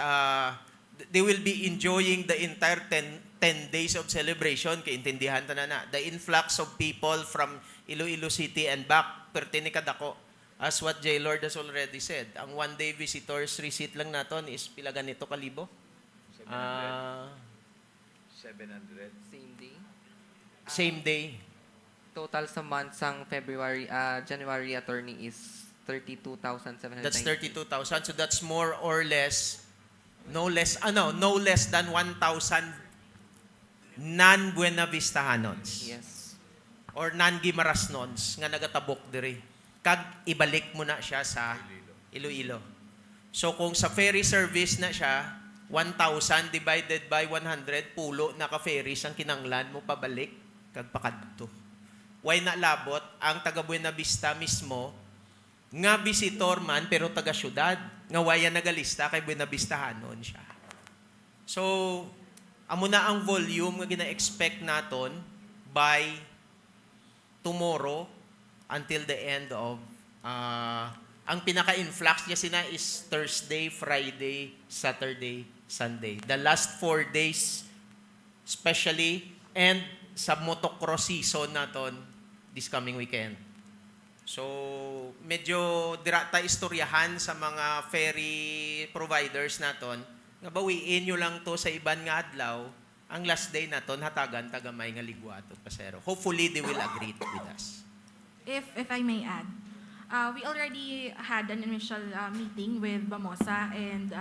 they will be enjoying the entire 10 days of celebration, kay intindihan ta na the influx of people from Iloilo City and back, pertini kadako. As what J. Lord has already said, ang one-day visitors receipt lang naton is pila ganito kalibo? 700. Same day. Same day. Total sa month sang January attorney is 32,790. That's 32,000. So that's more or less, no less than 1,000 non-Buena Vistahanons. Yes. Or non-Gimarasnons nga nagatabok diri. Kag ibalik mo na siya sa Iloilo. So kung sa ferry service na siya, 1,000 divided by 100, pulo na ka-ferries ang kinanglan mo pabalik, kag pakadto. Why na labot ang taga Buena Vista mismo, nga visitor man pero taga syudad, nga waya nagalista kay Buena Vistahanon siya. So, amo na ang volume nga gina-expect naton by tomorrow until the end of ang pinaka-influx niya sina is Thursday, Friday, Saturday, Sunday. The last 4 days, especially, and sa motocross season naton this coming weekend. So, medyo dirata istoryahan sa mga ferry providers naton, nga bawiin nyo lang to sa iban nga adlaw, ang last day naton hatagan tagamay nga ligwatot pasero. Hopefully, they will agree with us. If I may add, we already had an initial meeting with Bamosa and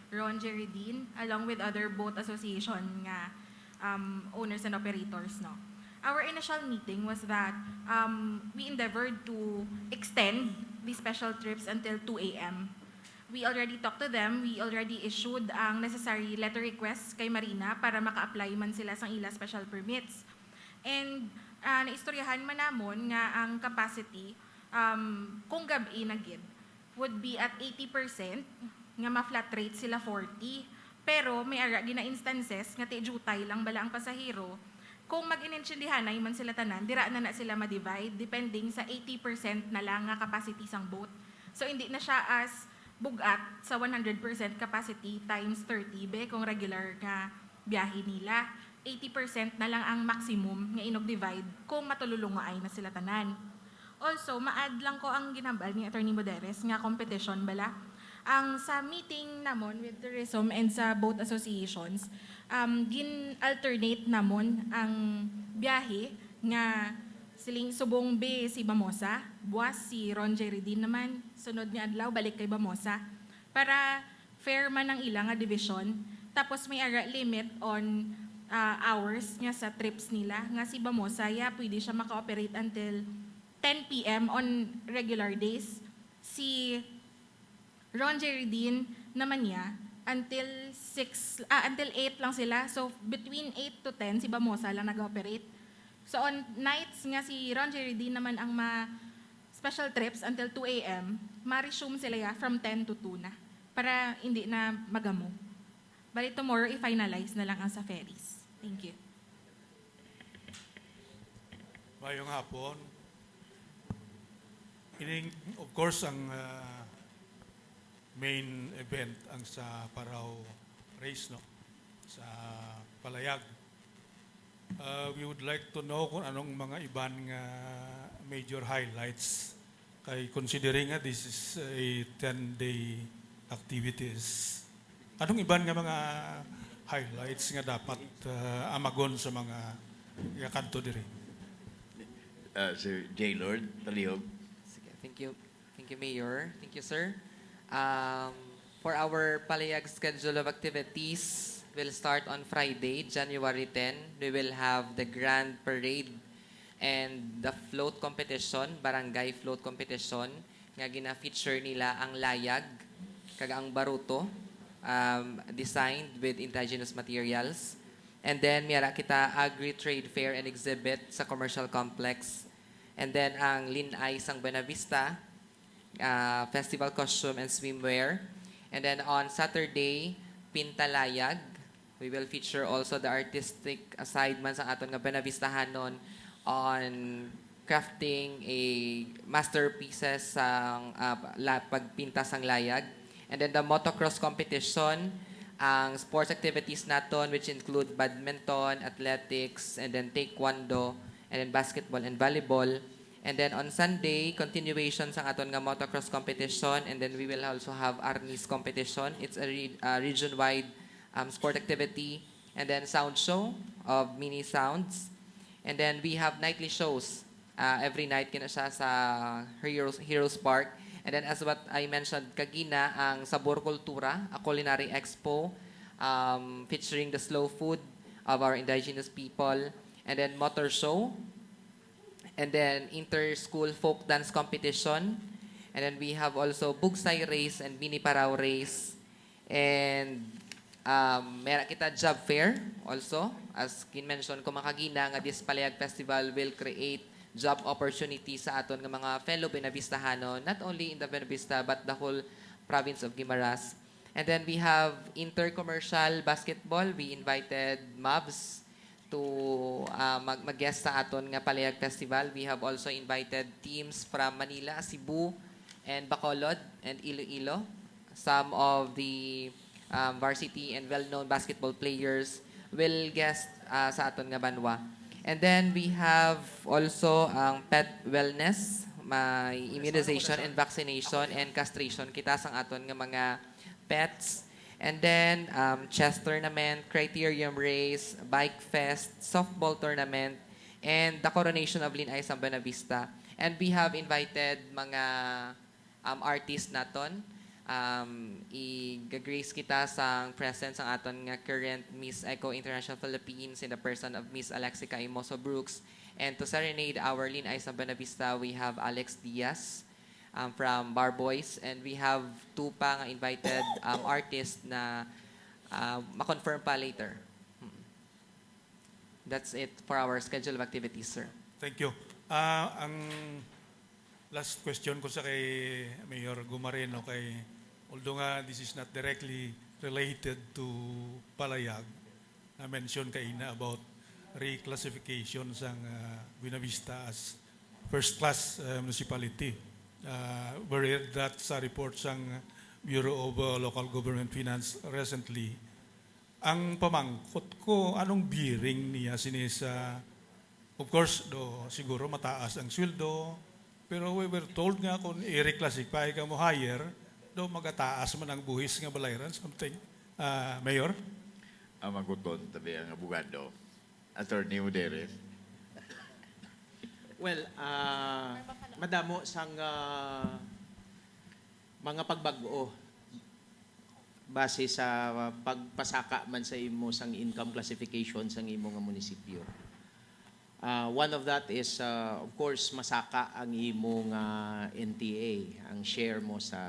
Ron Jeridine, along with other boat association nga owners and operators. No, our initial meeting was that we endeavored to extend the special trips until 2 a.m. We already talked to them. We already issued ang necessary letter requests kay Marina para maka-apply man sila sang ila special permits. And naistoryahan man namon nga ang capacity kung gabi na gid would be at 80%, nga ma-flat rate sila 40, pero may ara gina instances nga ti-jutay lang bala ang pasahero. Kung mag-inintsindihan na man sila tanan, dira na sila ma-divide depending sa 80% na lang nga capacity sang boat. So hindi na siya as bugat sa 100% capacity times 30 kung regular nga biyahe nila. 80% na lang ang maximum nga inog-divide kung matululungo ay na sila tanan. Also, ma-add lang ko ang ginambal ni Attorney Moderes nga competition bala. Ang sa meeting namon with tourism and sa both associations, gin-alternate namon ang biyahe nga siling Subong Bay si Bamosa, Buwas si Ron Jerry din naman, sunod nga adlaw balik kay Bamosa para fair man ang ilang nga division. Tapos may ara limit on hours nga sa trips nila nga si Bamosa pwede siya maka-operate until 10 p.m. on regular days. Si Ron Jerry din naman until 8 lang sila. So between 8 to 10 si Bamosa lang nag-operate. So on nights nga si Ron Jerry din naman ang special trips until 2 a.m. Ma-resume sila from 10 to 2 na para hindi na magamo. Bali tomorrow i-finalize na lang ang sa ferries. Thank you. Mayong hapon. Of course, ang main event ang sa Parao race, no? Sa Palayag. We would like to know kung anong mga iban nga major highlights kay considering nga this is a 10-day activities. Anong iban nga mga highlights nga dapat amagon sa mga kanto diri? Sir J. Lord, Talihog. Sige, thank you. Thank you, Mayor. Thank you, sir. For our Palayag schedule of activities, we'll start on Friday, January 10. We will have the Grand Parade and the float competition, barangay float competition, nga gina-feature nila ang layag, kag ang baruto, designed with indigenous materials. And then, miyara kita agri-trade fair and exhibit sa commercial complex. And then, ang Linay sang Buena Vista, festival costume and swimwear. And then, on Saturday, Pintalayag. We will feature also the artistic side man sa aton nga Buena Vistahanon on crafting a masterpieces sang pagpinta sang layag. And then, the motocross competition, ang sports activities naton which include badminton, athletics, and then taekwondo, and then basketball and volleyball. And then on Sunday, continuation sa aton nga motocross competition, and then we will also have Arnis competition. It's a region-wide sport activity. And then sound show of mini sounds. And then we have nightly shows. Every night kina siya sa Heroes Park. And then as what I mentioned kagina, ang Sabor Kultura, a culinary expo featuring the slow food of our indigenous people. And then motor show. And then inter-school folk dance competition. And then we have also Bugsay race and Mini Parao race. And meron kita job fair also. As kin-mention ko makagina nga this Palayag Festival will create job opportunity sa aton nga mga fellow Benavistahanon, not only in the Benavista but the whole province of Guimaras. And then we have inter-commercial basketball. We invited Mavs to mag-guest sa aton nga Palayag Festival. We have also invited teams from Manila, Cebu, and Bacolod, and Iloilo. Some of the varsity and well-known basketball players will guest sa aton nga banwa. And then we have also ang pet wellness, may immunization and vaccination and castration kita sang aton nga mga pets. And then chess tournament, criterium race, bike fest, softball tournament, and the coronation of Linay sa Buena Vista. And we have invited mga artists naton. I-grace kita sa presence ng aton nga current Miss Eco International Philippines in the person of Miss Alexica Imoso Brooks. And to serenade our Linay sa Buena Vista, we have Alex Diaz from Bar Boys. And we have two pa nga invited artists na ma-confirm pa later. That's it for our schedule of activities, sir. Thank you. Ang last question ko sa kay Mayor Gumarin, although nga this is not directly related to Palayag, na-mention kaina about reclassification sa Buena Vista as first-class municipality. We read that sa report sa Bureau of Local Government Finance recently. ang pamangkot ko, anong biring niya sinisa? Of course, do, siguro mataas ang sweldo, pero we were told nga kung i-reclassify ka mo higher, do magataas man ang buhis nga balayran, something. Mayor? Ang maguton, tabi ang abogado. Attorney Muderes. Well, madamo sang mga pagbago base sa pagpasaka man sa imo sang income classification sang imo nga munisipyo. One of that is, of course, masaka ang imo nga NTA, ang share mo sa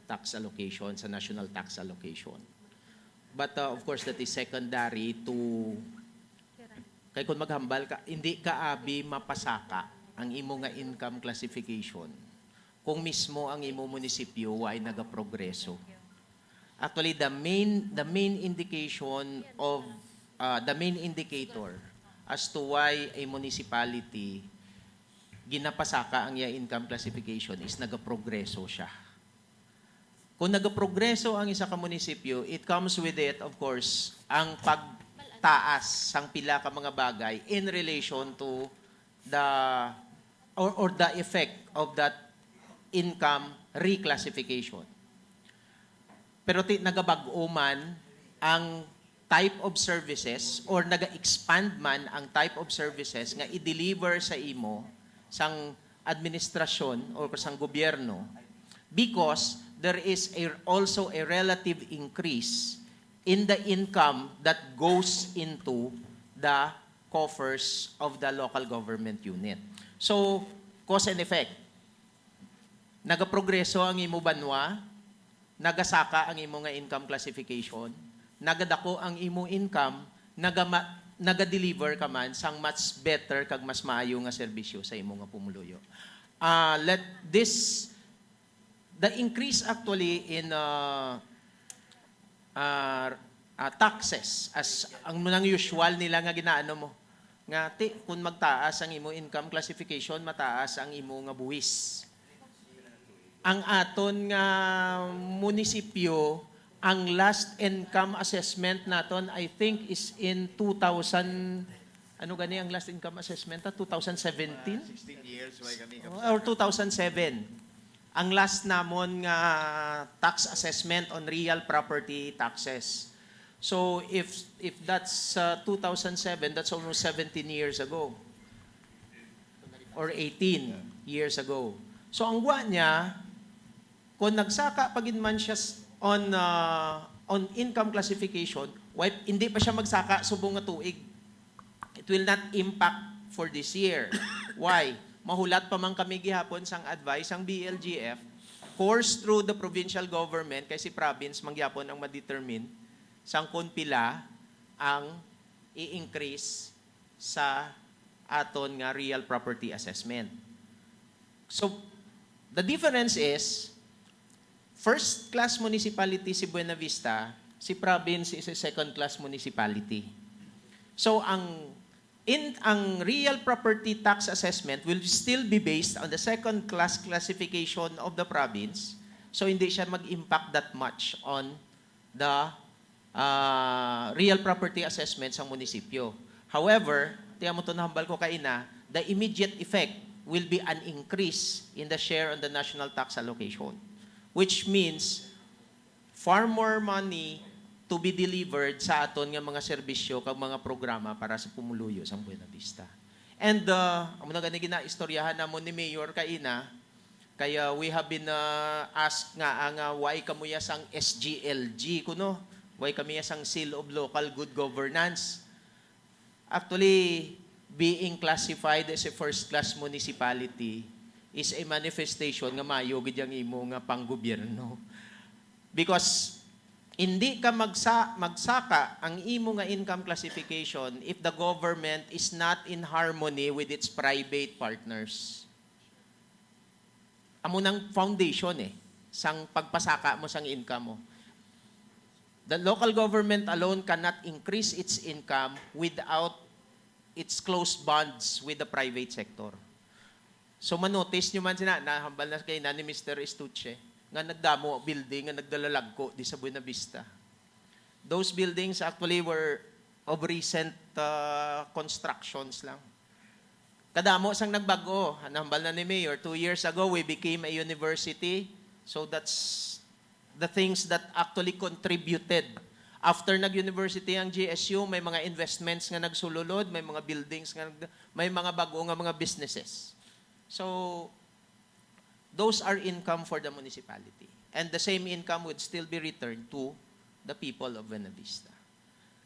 tax allocation, sa national tax allocation. But of course, that is secondary to, kay kung maghambal ka, hindi ka abi mapasaka ang imo nga income classification kung mismo ang imo munisipyo ay nagaprogreso. Actually, the main indication of, the main indicator as to why a municipality ginapasaka ang iya income classification is nagaprogreso siya. Kung nagaprogreso ang isa ka munisipyo, it comes with it, of course, ang pagtaas sang pila ka mga bagay in relation to the or the effect of that income reclassification. Pero nagabag-o man ang type of services or naga-expand man ang type of services nga i-deliver sa imo sang administrasyon or sang gobyerno because there is also a relative increase in the income that goes into the coffers of the local government unit. So, cause and effect. Nagaprogreso ang imo banwa, nagasaka ang imo nga income classification, nagadako ang imo income, naga-deliver ka man sang much better kag mas maayo nga serbisyo sa imo nga pumuluyo. The increase actually in taxes as ang nang usual nila nga ginaano mo nga kung magtaas ang imo income classification mataas ang imo nga buwis. Ang aton nga munisipyo ang last income assessment naton I think is in 2000 ano gani ang last income assessment 2017 16 years why kami or 2007. Ang last namon nga tax assessment on real property taxes. So if that's 2007, that's almost 17 years ago. Or 18 years ago. So ang gwa niya, kung nagsaka pagin man siya on income classification, hindi pa siya magsaka subong nga tuig. It will not impact for this year. Why? Mahulat pa man kami gihapon sang advice ang BLGF course through the provincial government kasi province mangyapon ang ma-determine sang kun pila ang i-increase sa aton nga real property assessment. So the difference is first class municipality si Buena Vista, si province is a second class municipality. So ang real property tax assessment will still be based on the second class classification of the province. So hindi siya mag-impact that much on the real property assessment sa munisipyo. However, tiyan mo ito nahambal ko kaina, the immediate effect will be an increase in the share on the national tax allocation, which means far more money to be delivered sa aton nga mga serbisyo kag mga programa para sa pumuluyo sa Buena Vista. And amo na gani ginaistoryahan namon ni Mayor kaina kaya we have been asked nga ang why kamuya sang SGLG kuno, why kamiya sang Seal of Local Good Governance. Actually, being classified as a first class municipality is a manifestation nga mayo gid yang imo nga panggobyerno. Because hindi ka magsaka ang imo nga income classification if the government is not in harmony with its private partners. Amo nang foundation sang pagpasaka mo sang income mo. The local government alone cannot increase its income without its close bonds with the private sector. So manotice nyo man nahambal na kay ni Mr. Estuche, nga nagdamo building nga nagdalalag ko di sa Buena Vista. Those buildings actually were of recent constructions lang. Kadamo sang nagbago. Hanambal na ni Mayor. 2 years ago, we became a university. So that's the things that actually contributed. After nag-university ang GSU, may mga investments nga nagsululod, may mga buildings nga, may mga bago nga mga businesses. So, those are income for the municipality. And the same income would still be returned to the people of Buena Vista.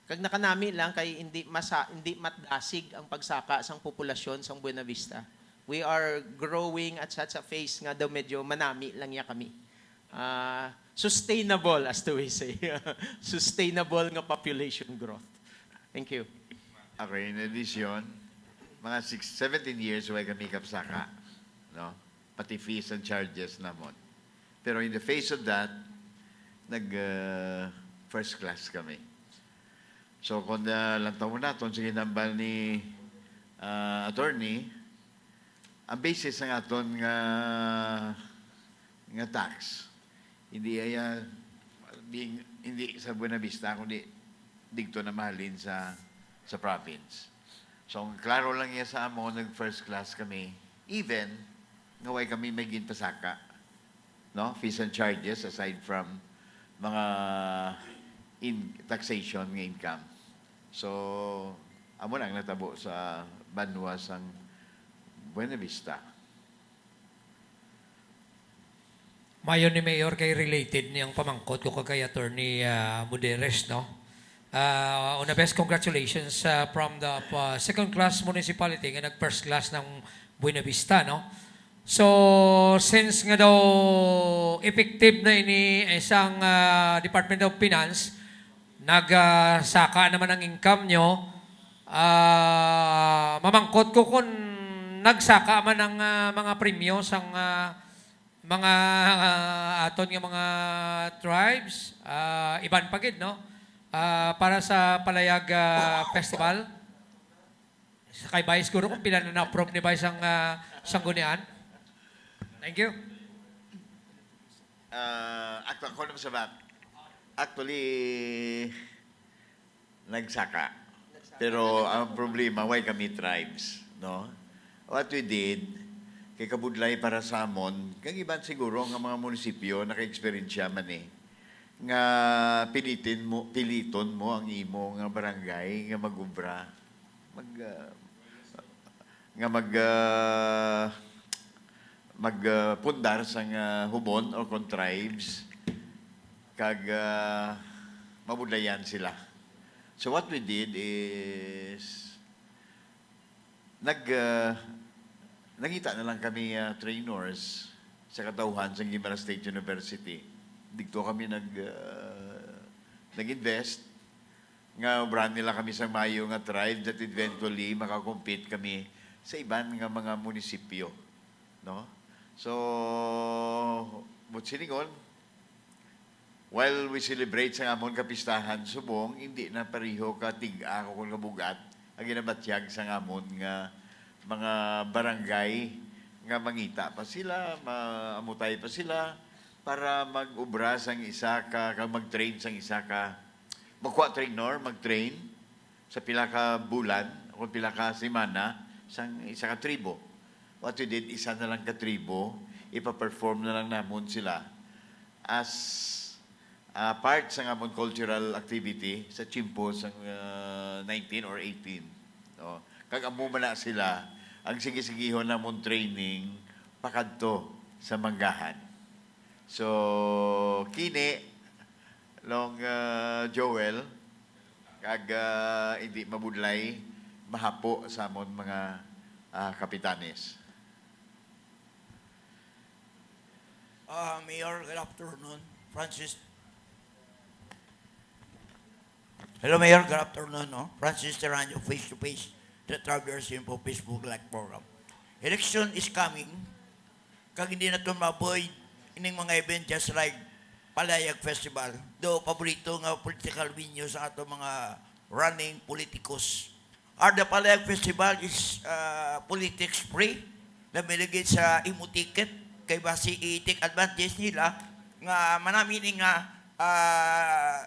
Kag nakanami lang kay hindi matdasig ang pagsaka sang populasyon sang Buena Vista. We are growing at sa phase nga daw medyo manami lang ya kami. Sustainable, as to we say. Sustainable nga population growth. Thank you. Okay, in addition, mga 17 years way kami kapsaka. No? Pati fees and charges namon. Pero in the face of that, first class kami. So kung lang taon natin, sige nambal ni attorney, ang basis ng aton nga tax, hindi sa Buena Vista, kundi digto na mahalin sa province. So, klaro lang yan sa amo, nag-first class kami. Even, ngaway kami may ginpasaka. No? Fees and charges, aside from mga taxation ng income. So, amo lang natabo sa banwa sang Buena Vista. Mayon ni Mayor kay related niyang pamangkot ko kay Attorney Muderes, no? On the best congratulations from the second class municipality nga nag first class ng Buena Vista, no? So since nga daw effective na ini isang Department of Finance, nagsaka naman ang income nyo, mamangkot ko kung nagsaka man ang mga premyo sang mga aton nga mga tribes, iban pagid, no? Para sa Palayag Festival. Kay Vice siguro kung pila na na-approve ni Vice ang sanggunian. Thank you. Ako naman sa bat. Actually, nagsaka. Pero ang problema, why kami tribes, no? What we did, kay kabudlay para sa amon, kag iban siguro nga mga munisipyo naka-experience man nga piliton mo ang imo nga barangay nga magubra magpundar sa hubon or kung tribes kag mabudlayan sila. So what we did is nagita na lang kami trainers sa katauhan sa Guimaras State University. Dito kami nag-invest. Nga brand nila kami sa Mayo nga tribe that eventually makakompete kami sa iban nga mga munisipyo. No? So, siningon, while we celebrate sa amon kapistahan subong, hindi na pariho ka tig-a ko kung kabugat ang ginabatyag sa amon nga mga barangay nga mangita pa sila, maamutay pa sila para mag-ubra sang isa ka, mag-train sang isa ka, magkwa-trainor, mag-train sa pila ka bulan o pila ka semana sang isa ka tribo. What we did, isa na lang ka tribo, ipaperform na lang namon sila as part sa amon cultural activity sa Chimpo sang 19 or 18. No? Kag-amo man na sila, ang sige-sigihon namon training pakadto sa Manggahan. So, kini long Joel kag hindi mabudlay mahapo sa amon mga kapitanes. Mayor, good afternoon. Francis. Hello, Mayor. Good afternoon. No? Francis Terranio, face-to-face, the Travelers Info Facebook Like program. Election is coming. Kag hindi na ito ma-avoid ining mga event just like Palayag Festival. Do paborito nga political venue sa ato mga running politicos. The Palayag Festival is politics free. Namiligid sa imo ticket kay basi i-take advantage nila nga manamini nga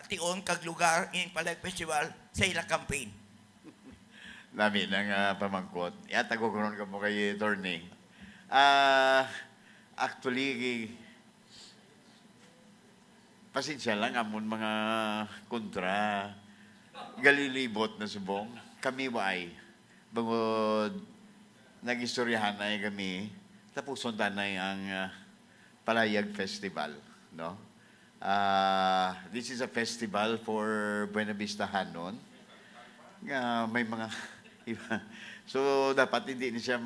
tion kag lugar ng Palayag Festival sa ila campaign. Lami ng pamangkot. Yatago ko ron ka mo kay attorney. Actually, pasensya lang amon mga kontra galilibot na subong. Kami waay. Bangod nag-istoryahan na kami. Tapos sundanay ang Palayag Festival. No? This is a festival for Buena Vista Hanon. May mga iba. So, dapat hindi na siya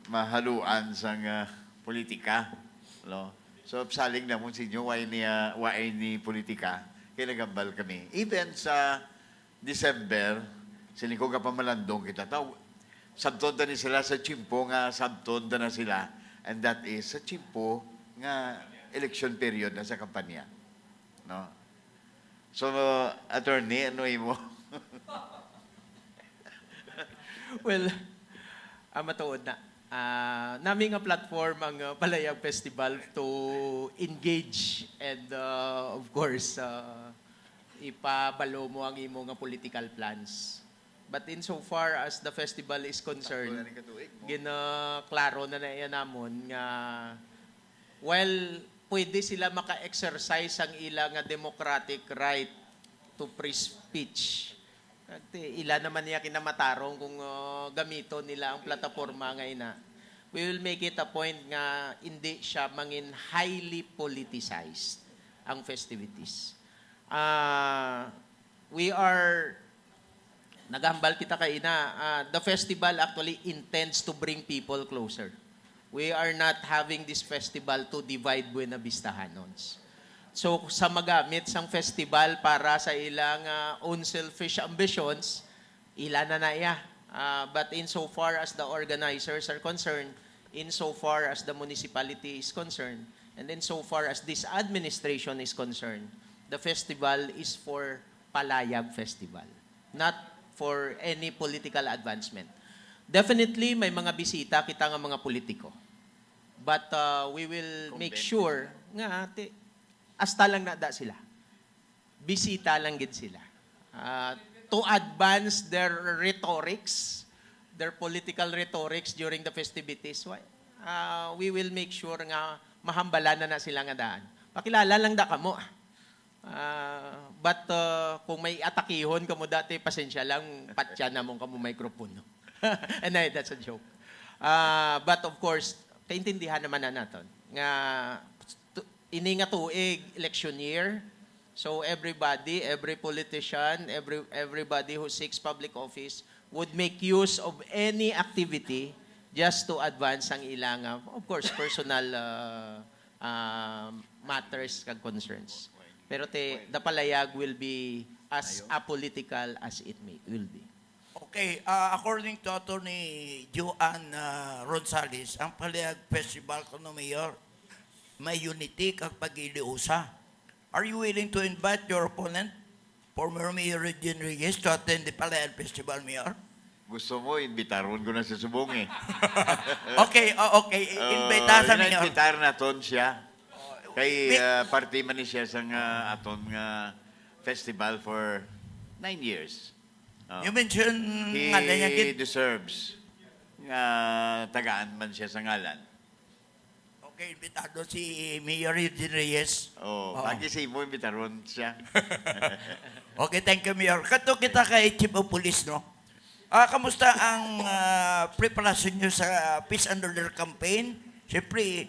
mahaluan sa politika. No? So, saling na mo sa inyo, why ni politika. Kaya nagambal kami. Even sa December, siling ko ka pamalandong kita. Sabton na sila sa Chimpo nga sabton na sila. And that is sa Chimpo nga election period na sa kampanya. No? So, attorney, ano mo? Well, matuod na. Nami nga platform ang Palayag Festival to engage and of course ipabalo mo ang imo nga political plans. But insofar as the festival is concerned, ginaklaro na yan namon nga while pwede sila maka-exercise ang ilang democratic right to free speech, ila naman niya kinamatarong kung gamito nila ang plataforma nga ina. We will make it a point nga hindi siya mangin highly politicized ang festivities. We are nagambal kita kay ina. The festival actually intends to bring people closer. We are not having this festival to divide Buena Vista Hanons. So, sa magamit sang festival para sa ilang own selfish ambitions, ilan na iya. But insofar as the organizers are concerned, insofar as the municipality is concerned, and insofar as this administration is concerned, the festival is for Palayag Festival, not for any political advancement. Definitely, may mga bisita kita nga mga politiko. But we will make sure nga hasta lang nada sila. Bisita lang gid sila. To advance their rhetorics, their political rhetorics during the festivities, we will make sure nga mahambalan na sila nga daan. Pakilala lang da kamo. But kung may atakihon kamo dati, pasensya lang, patya na mong kamo microphone. And that's a joke. But of course, kaintindihan naman na natin nga ini nga tuig election year. So everybody, every politician, everybody who seeks public office would make use of any activity just to advance ang ilang, of course, personal matters kag concerns. Pero the Palayag will be as apolitical as it will be. Okay, according to Attorney Joan Ronsales, ang Palayag Festival kuno Mayor, may unity kag pagiliusa. Are you willing to invite your opponent, former Mayor Regine Reyes, to attend the Palayag Festival, Mayor? Gusto mo, imbitaron ko na sa subong eh. Okay. Invita sa Mayor. Invitar na ton siya. Kay party man ni siya sa aton nga festival for 9 years. You mentioned he deserves nga tagaan man siya sa ngalan. Okay, imbitado si Mayor Regine Reyes. Pag-isip mo, imbitaron siya. Okay, thank you, Mayor. Kato kita kay Chief of Police, no? Kamusta ang preparasyon nyo sa Peace and Order campaign? Siyempre,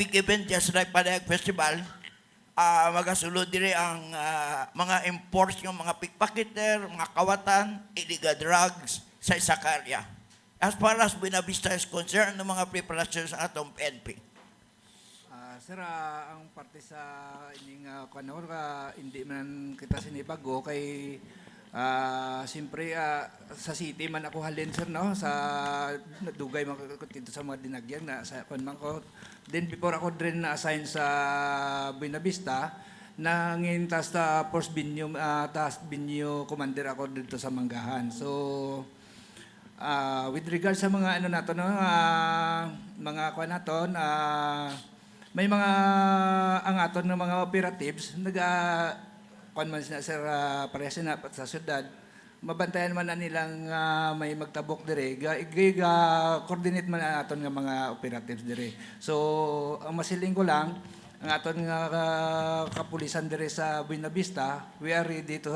big event just like Palayag Festival, magasulod dire ang mga imports ng mga pickpocketer, mga kawatan, illegal drugs sa isa ka area. As far as Buena Vista is concerned, ano mga preparasyon sa atong PNP? Sir, ang parte sa ining hindi man kita sinibago kay siyempre sa city man ako halin sir no sa dugay makakita sa mga dinagyan na sa man ko. Then before ako din na-assign sa Buena Vista, nangin ta first binyo commander ako dito sa Manggahan. So with regard sa mga nato no mga kuan naton may mga ang aton ng mga operatives kuan man sila sir parehas na sa syudad mabantayan man na nilang may magtabok dire coordinate man ang aton nga mga operatives dire. So ang masiling ko lang ang aton nga kapulisan dire sa Buena Vista, we are ready to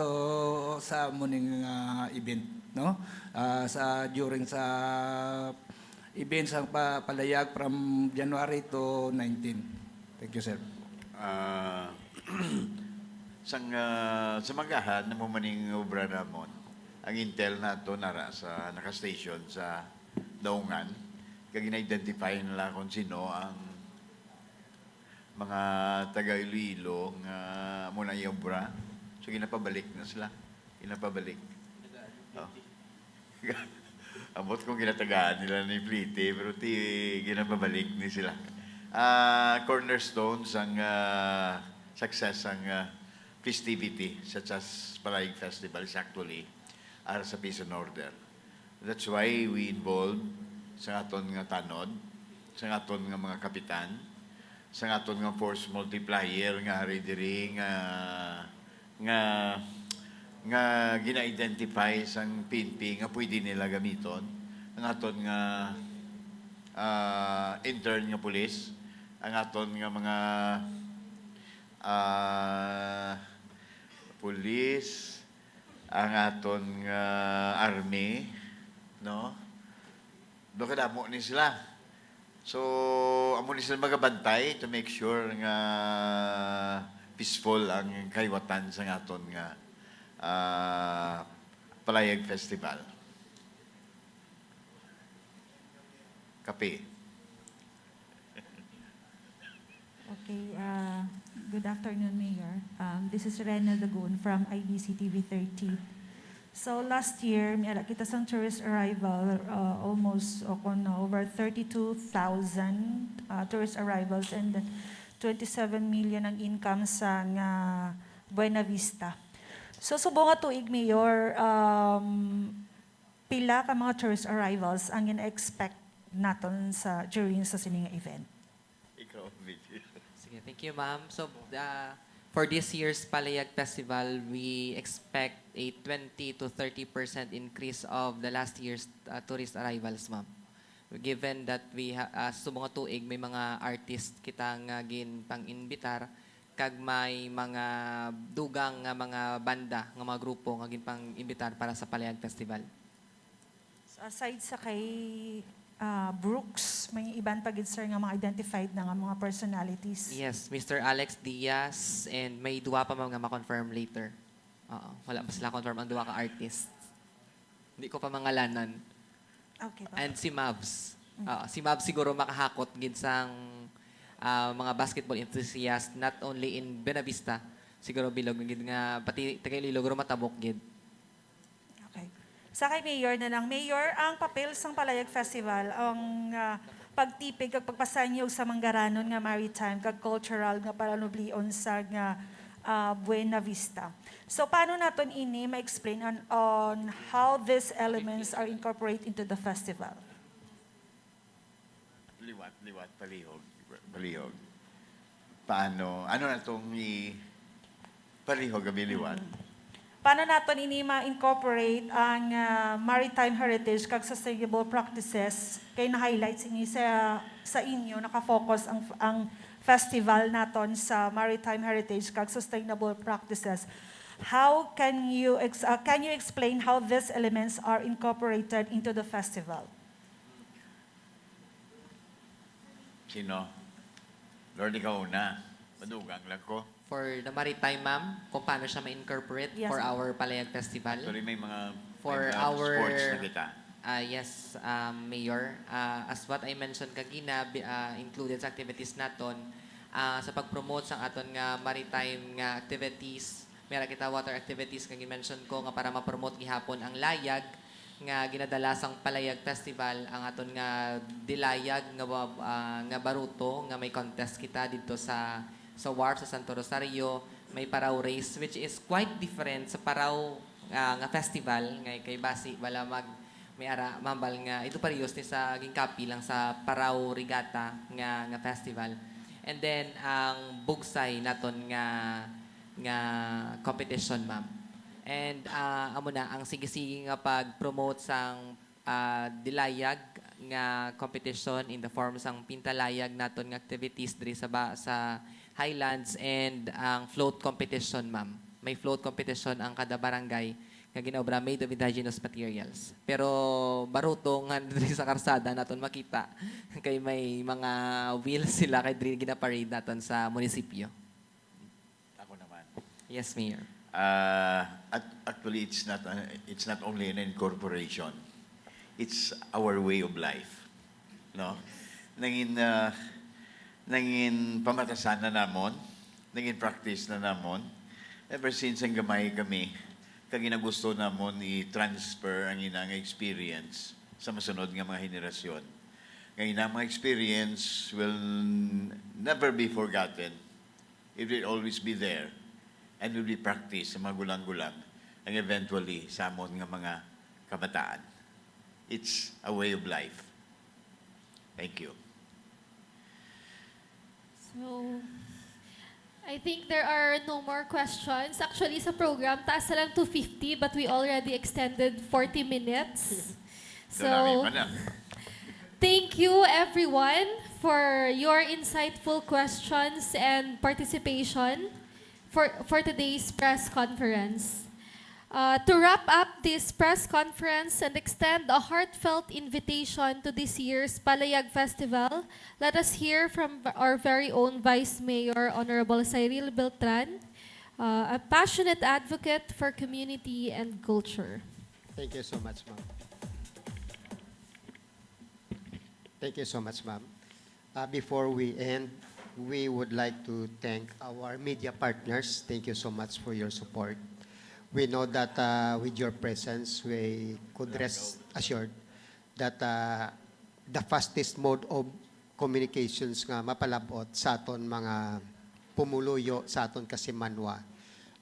sa morning event, no? During sa event sa palayag from January to 19. Thank you, sir. Sa magahan na maning obra namon, ang intel nato nara sa naka-station sa Daungan, kag ina-identify nila kung sino ang mga taga Iloilo nga muna yung obra. So ginapabalik na sila. Ginapabalik. Oh. Amot kung ginatagaan nila ni Plite, pero ginapabalik ni sila. Cornerstones ang success ang festivity such as Palayag Festival is actually sa peace and order. That's why we involve sa aton nga tanod, sa aton nga mga kapitan, sa aton nga force multiplier nga hari diri nga gina-identify sang PNP nga pwede nila gamiton ang aton nga intern nga pulis, ang aton nga mga pulis, ang aton nga army, no? Do kadamo ni sila. So, amo ni sila magabantay to make sure nga peaceful ang kayawatan sa aton nga Palayag Festival. Kape. Okay, good afternoon, Mayor. This is Rena Lagoon from IBC TV 30. So last year, may kita sang tourist arrival, almost over 32,000 tourist arrivals and 27 million ang income sa Buena Vista. So subong nga tuig, Mayor, pila ka mga tourist arrivals ang ina-expect naton during sa sining event? Ikaw, Vicky. Sige, thank you, ma'am. So, for this year's Palayag Festival, we expect a 20 to 30% increase of the last year's tourist arrivals, ma'am. Given that we sa mga tuig may mga artist kitang pang-inbitar, kag may mga dugang nga mga banda, nga mga grupo nga pang-inbitar para sa Palayag Festival. So aside sa kay Brooks, may iban pagid sir nga mga identified na nga mga personalities. Yes, Mr. Alex Diaz, and may duwa pa mga ma-confirm later. Wala pa sila confirm ang duwa ka artist. Hindi ko pa mangalanan. Okay pa. And si Mavs. Si Mavs siguro makahakot gid sang mga basketball enthusiast not only in Buena Vista, siguro bilog gid nga pati taga Iloilo guro matabok gid. Okay. Sa kay Mayor na lang. Mayor, ang papel sang Palayag Festival, ang pagtipig kag pagpasanyog sa manggaranon nga maritime kag cultural nga palanublion sa nga Buena Vista. So paano naton ini ma-explain on how these elements are incorporated into the festival? Liwat, palihog. Paano? Ano na itong palihog ang liwat? Paano naton ini ma-incorporate ang maritime heritage kag sustainable practices kay na-highlight ini sa inyo naka-focus ang festival naton sa maritime heritage kag sustainable practices. How can you explain how these elements are incorporated into the festival? Sino? Lord, ikaw una. Madugang lang ko. For the maritime, ma'am, kung paano siya ma-incorporate for our Palayag Festival. Sorry, may mga sports na kita. Yes, Mayor. As what I mentioned kagina, included sa activities naton, sa pag-promote sa aton nga maritime nga activities, meron kita water activities nga gi-mention ko nga para ma-promote gihapon ang layag nga ginadala sang Palayag Festival, ang aton nga dilayag nga baruto nga may contest kita dito sa wharf sa Santo Rosario, may paraw race which is quite different sa paraw nga festival nga kay basi wala may ara mambal nga ito parehas ni sa gingkapi lang sa paraw regata nga festival. And then ang bugsay naton nga competition, ma'am. And amo na ang sige-sige nga pag-promote sang dilayag nga competition in the form sang pintalayag naton nga activities diri sa Highlands and ang float competition, ma'am. May float competition ang kada barangay nga ginaobra made of indigenous materials. Pero baruto nga diri sa karsada naton makita kay may mga wheels sila kay diri gina-parade naton sa munisipyo. Ako naman. Yes, Mayor. Actually, it's not only an incorporation. It's our way of life. No? Nangin pamatasan na namon, nangin practice na namon. Ever since ang gamay kami, kag ginagusto namon i-transfer ang inang experience sa masunod nga mga henerasyon. Ngayon ang mga experience will never be forgotten. It will always be there and will be practiced sa mga gulang-gulang and eventually sa amon nga mga kabataan. It's a way of life. Thank you. So, I think there are no more questions. Actually, sa program, taas na lang 250, but we already extended 40 minutes. So, thank you everyone for your insightful questions and participation for today's press conference. To wrap up this press conference and extend a heartfelt invitation to this year's Palayag Festival, let us hear from our very own Vice Mayor, Honorable Cyril Beltran, a passionate advocate for community and culture. Thank you so much, ma'am. Thank you so much, ma'am. Before we end, we would like to thank our media partners. Thank you so much for your support. We know that with your presence, we could rest assured that the fastest mode of communications nga mapalabot sa aton mga pumuluyo sa aton kasimanwa,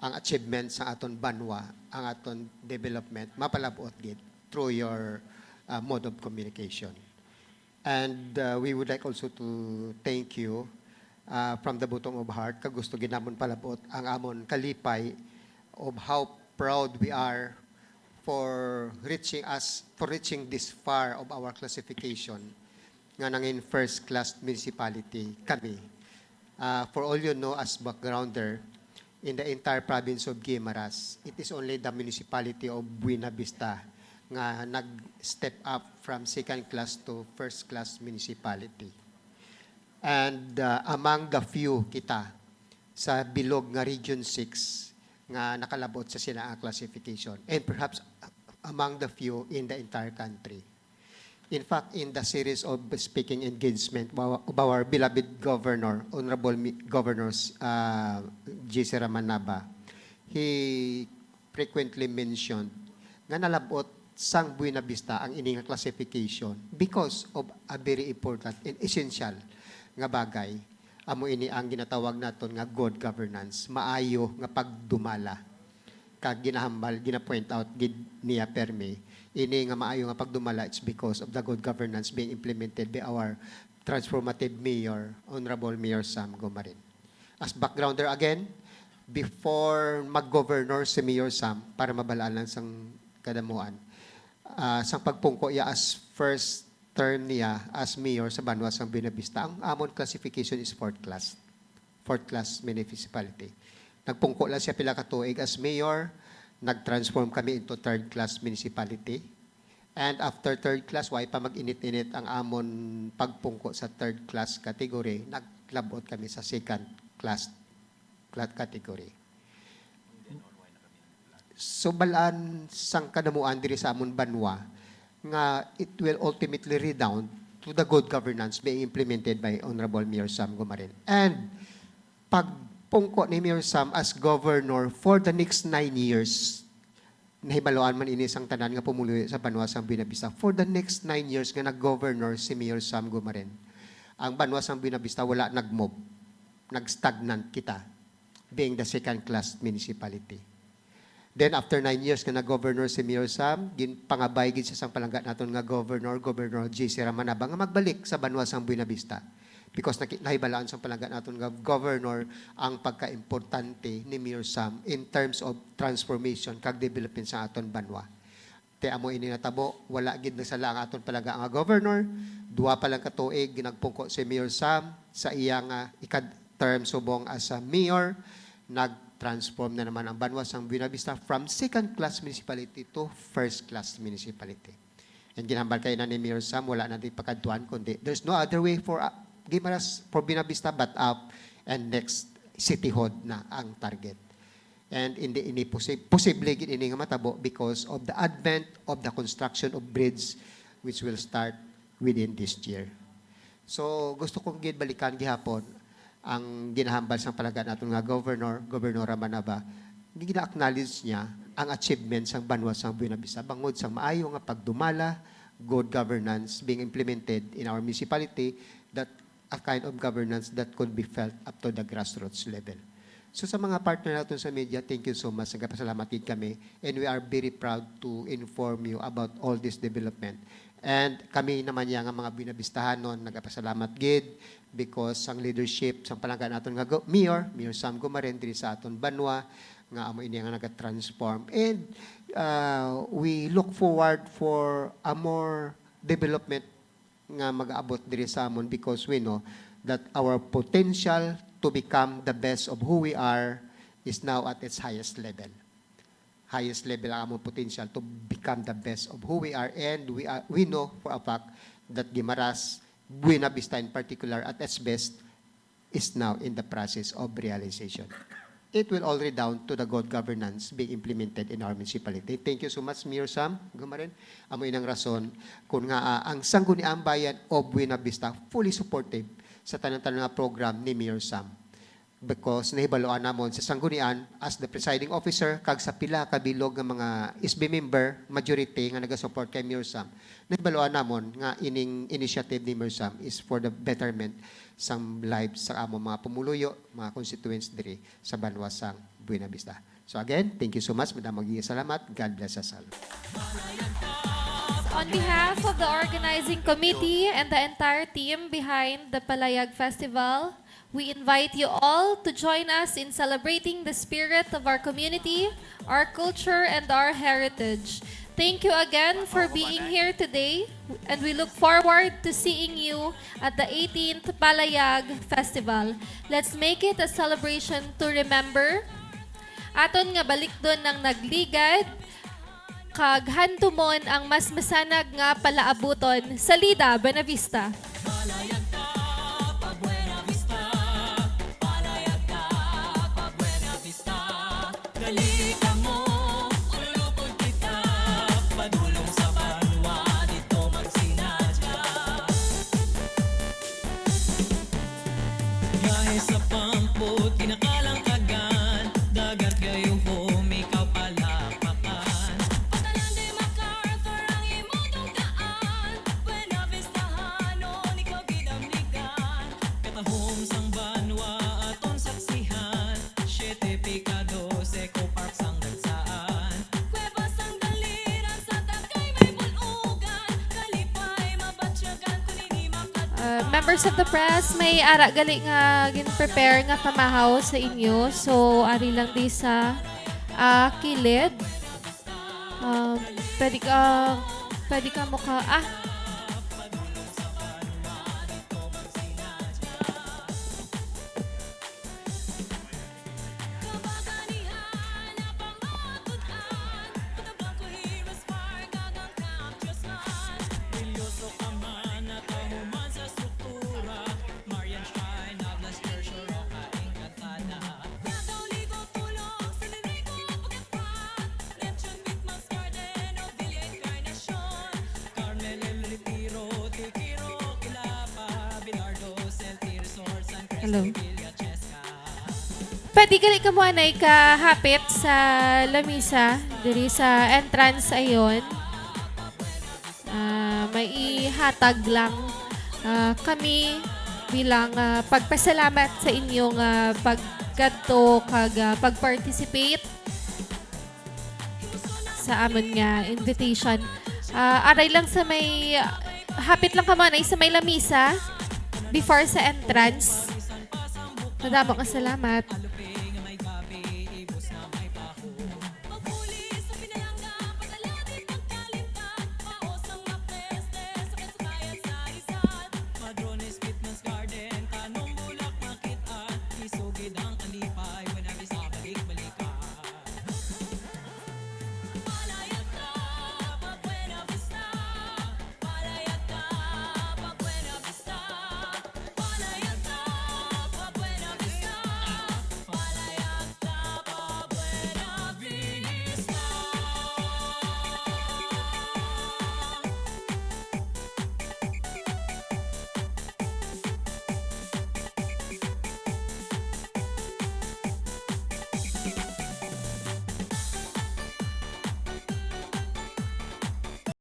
ang achievements sa aton banwa, ang aton development, mapalabot gid through your mode of communication. And we would like also to thank you from the bottom of heart, kagusto ginamon palabot ang amon kalipay of how proud we are for reaching this far of our classification nga nangin first class municipality kami. For all you know as backgrounder, in the entire province of Guimaras, it is only the municipality of Buena Vista nga nag-step up from second class to first class municipality. And among the few kita sa bilog nga Region 6 nga nakalabot sa sila ang classification, and perhaps among the few in the entire country. In fact, in the series of speaking engagement of our beloved Governor, Honorable Governor J.C. Ramanaba, he frequently mentioned nga nalabot sang Buena Vista ang ining classification because of a very important and essential nga bagay. Amo ini ang ginatawag naton nga good governance, maayo nga pagdumala. Kag ginahambal, gina-point out gid niya permi, ini nga maayo nga pagdumala, it's because of the good governance being implemented by our transformative Mayor, Honorable Mayor Sam Gomarin. As backgrounder again, before mag-governor si Mayor Sam, para mabalaan lang sang kadamuan, sang pagpungko iya as first term niya as mayor sa Banwa sang Buena Vista, ang amon classification is fourth class municipality. Nagpungko lang siya pila ka tuig as mayor, nag-transform kami into third class municipality. And after third class, why pa mag-init-init ang amon pagpungko sa third class category, naglabot kami sa second class category. So balaan sang kadamuan diri sa amon Banwa, nga it will ultimately redound to the good governance being implemented by Honorable Mayor Sam Gomarin. And pagpungko ni Mayor Sam as governor for the next 9 years, nahibaluan man ini sang tanan nga pumuloy sa Banwa sang Buena Vista, for the next 9 years nga nag-governor si Mayor Sam Gomarin, ang Banwa sang Buena Vista wala nag-move, nag-stagnant kita, being the second class municipality. Then after 9 years nga nag-governor si Mayor Sam, pangabay gid siya sang palangga naton nga Governor J.C. Ramanaba nga magbalik sa Banwa sang Buena Vista. because nahibalaan sa palangga naton nga governor ang pagkaimportante ni Mayor Sam in terms of transformation kag development sa aton banwa. Te amo ini natabo, wala gid na sala ang aton palangga nga governor, duwa pa lang ka tuig ginagpungko si Mayor Sam sa iyang ikad-term subong as a mayor, nag-transform na naman ang banwa sang Buena Vista from second-class municipality to first-class municipality. And ginhambal kayo na ni Mayor Sam, wala na din pagkaduan, kundi there's no other way for Guimaras, for Buena Vista, but up and next cityhood na ang target. And hindi posible gid ini nga matabo because of the advent of the construction of bridge which will start within this year. So gusto kong gid balikan gihapon ang ginahambal sang palagad naton nga Gobernador Manaba, gina-acknowledge niya ang achievements sang banwa sang Buena Vista bangod sang maayo nga pagdumala, good governance being implemented in our municipality, that a kind of governance that could be felt up to the grassroots level. So sa mga partner natin sa media, thank you so much. Nagpasalamat din kami. And we are very proud to inform you about all this development. And kami naman yang mga binabistahanon, nagpasalamat gid because ang leadership sa palangga naton nga Mayor Sam Gumaren diri sa aton banwa nga amo ini nga naga-transform. And we look forward for a more development nga mag-aabot diri sa amon because we know that our potential to become the best of who we are is now at its highest level. Highest level ang among potential to become the best of who we are, and we know for a fact that Guimaras, Buena Vista in particular, at its best, is now in the process of realization. It will all redound to the good governance being implemented in our municipality. Thank you so much, Mayor Sam Gumaren. Amo inang rason kung nga ang Sangguniang Bayan of Buena Vista fully supportive sa tanang-tanang nga program ni Mayor Sam. Because nahibaloan namon sa Sanggunian as the presiding officer kag sa pila ka bilog nga mga SB member majority nga naga-support kay Mayor Sam. Nahibaloan namon nga ining initiative ni Mayor Sam is for the betterment sang lives sa among mga pumuluyo, mga constituents diri sa banwa sang Buena Vista. So again, thank you so much. Madam salamat. God bless us all. On behalf of the organizing committee and the entire team behind the Palayag Festival, we invite you all to join us in celebrating the spirit of our community, our culture, and our heritage. Thank you again for being here today, and we look forward to seeing you at the 18th Palayag Festival. Let's make it a celebration to remember. Aton nga balik doon ng nagligad, kag hantumon ang mas masanag nga palaabuton sa Lida, Buena Vista. Sa pampot, kinakalang kagan, dagat kayo humikaw palapakan. Patalan di MacArthur ang imong daan, Buena Vista hanon, ikaw gidamnigan. Katahom sang banwa aton saksihan, Siete Picados, Eco Park sang dagsaan. Kuweba sang daliran, sa Tagay may bulugan, Kalipay mabatsyagan, kunini Members of the press, may ara gali nga gin-prepare nga pamahaw sa inyo. So, ari lang di sa kilid. Pwede ka mo ka, hello. Pwede gali ka mo anay kahapit sa lamisa, diri sa entrance ayon. May ihatag lang kami bilang pagpasalamat sa inyong pagkadto kag pag-participate sa amon nga invitation. Aray lang sa may hapit lang ka mo anay sa may lamisa. before sa entrance. Madamo ka salamat.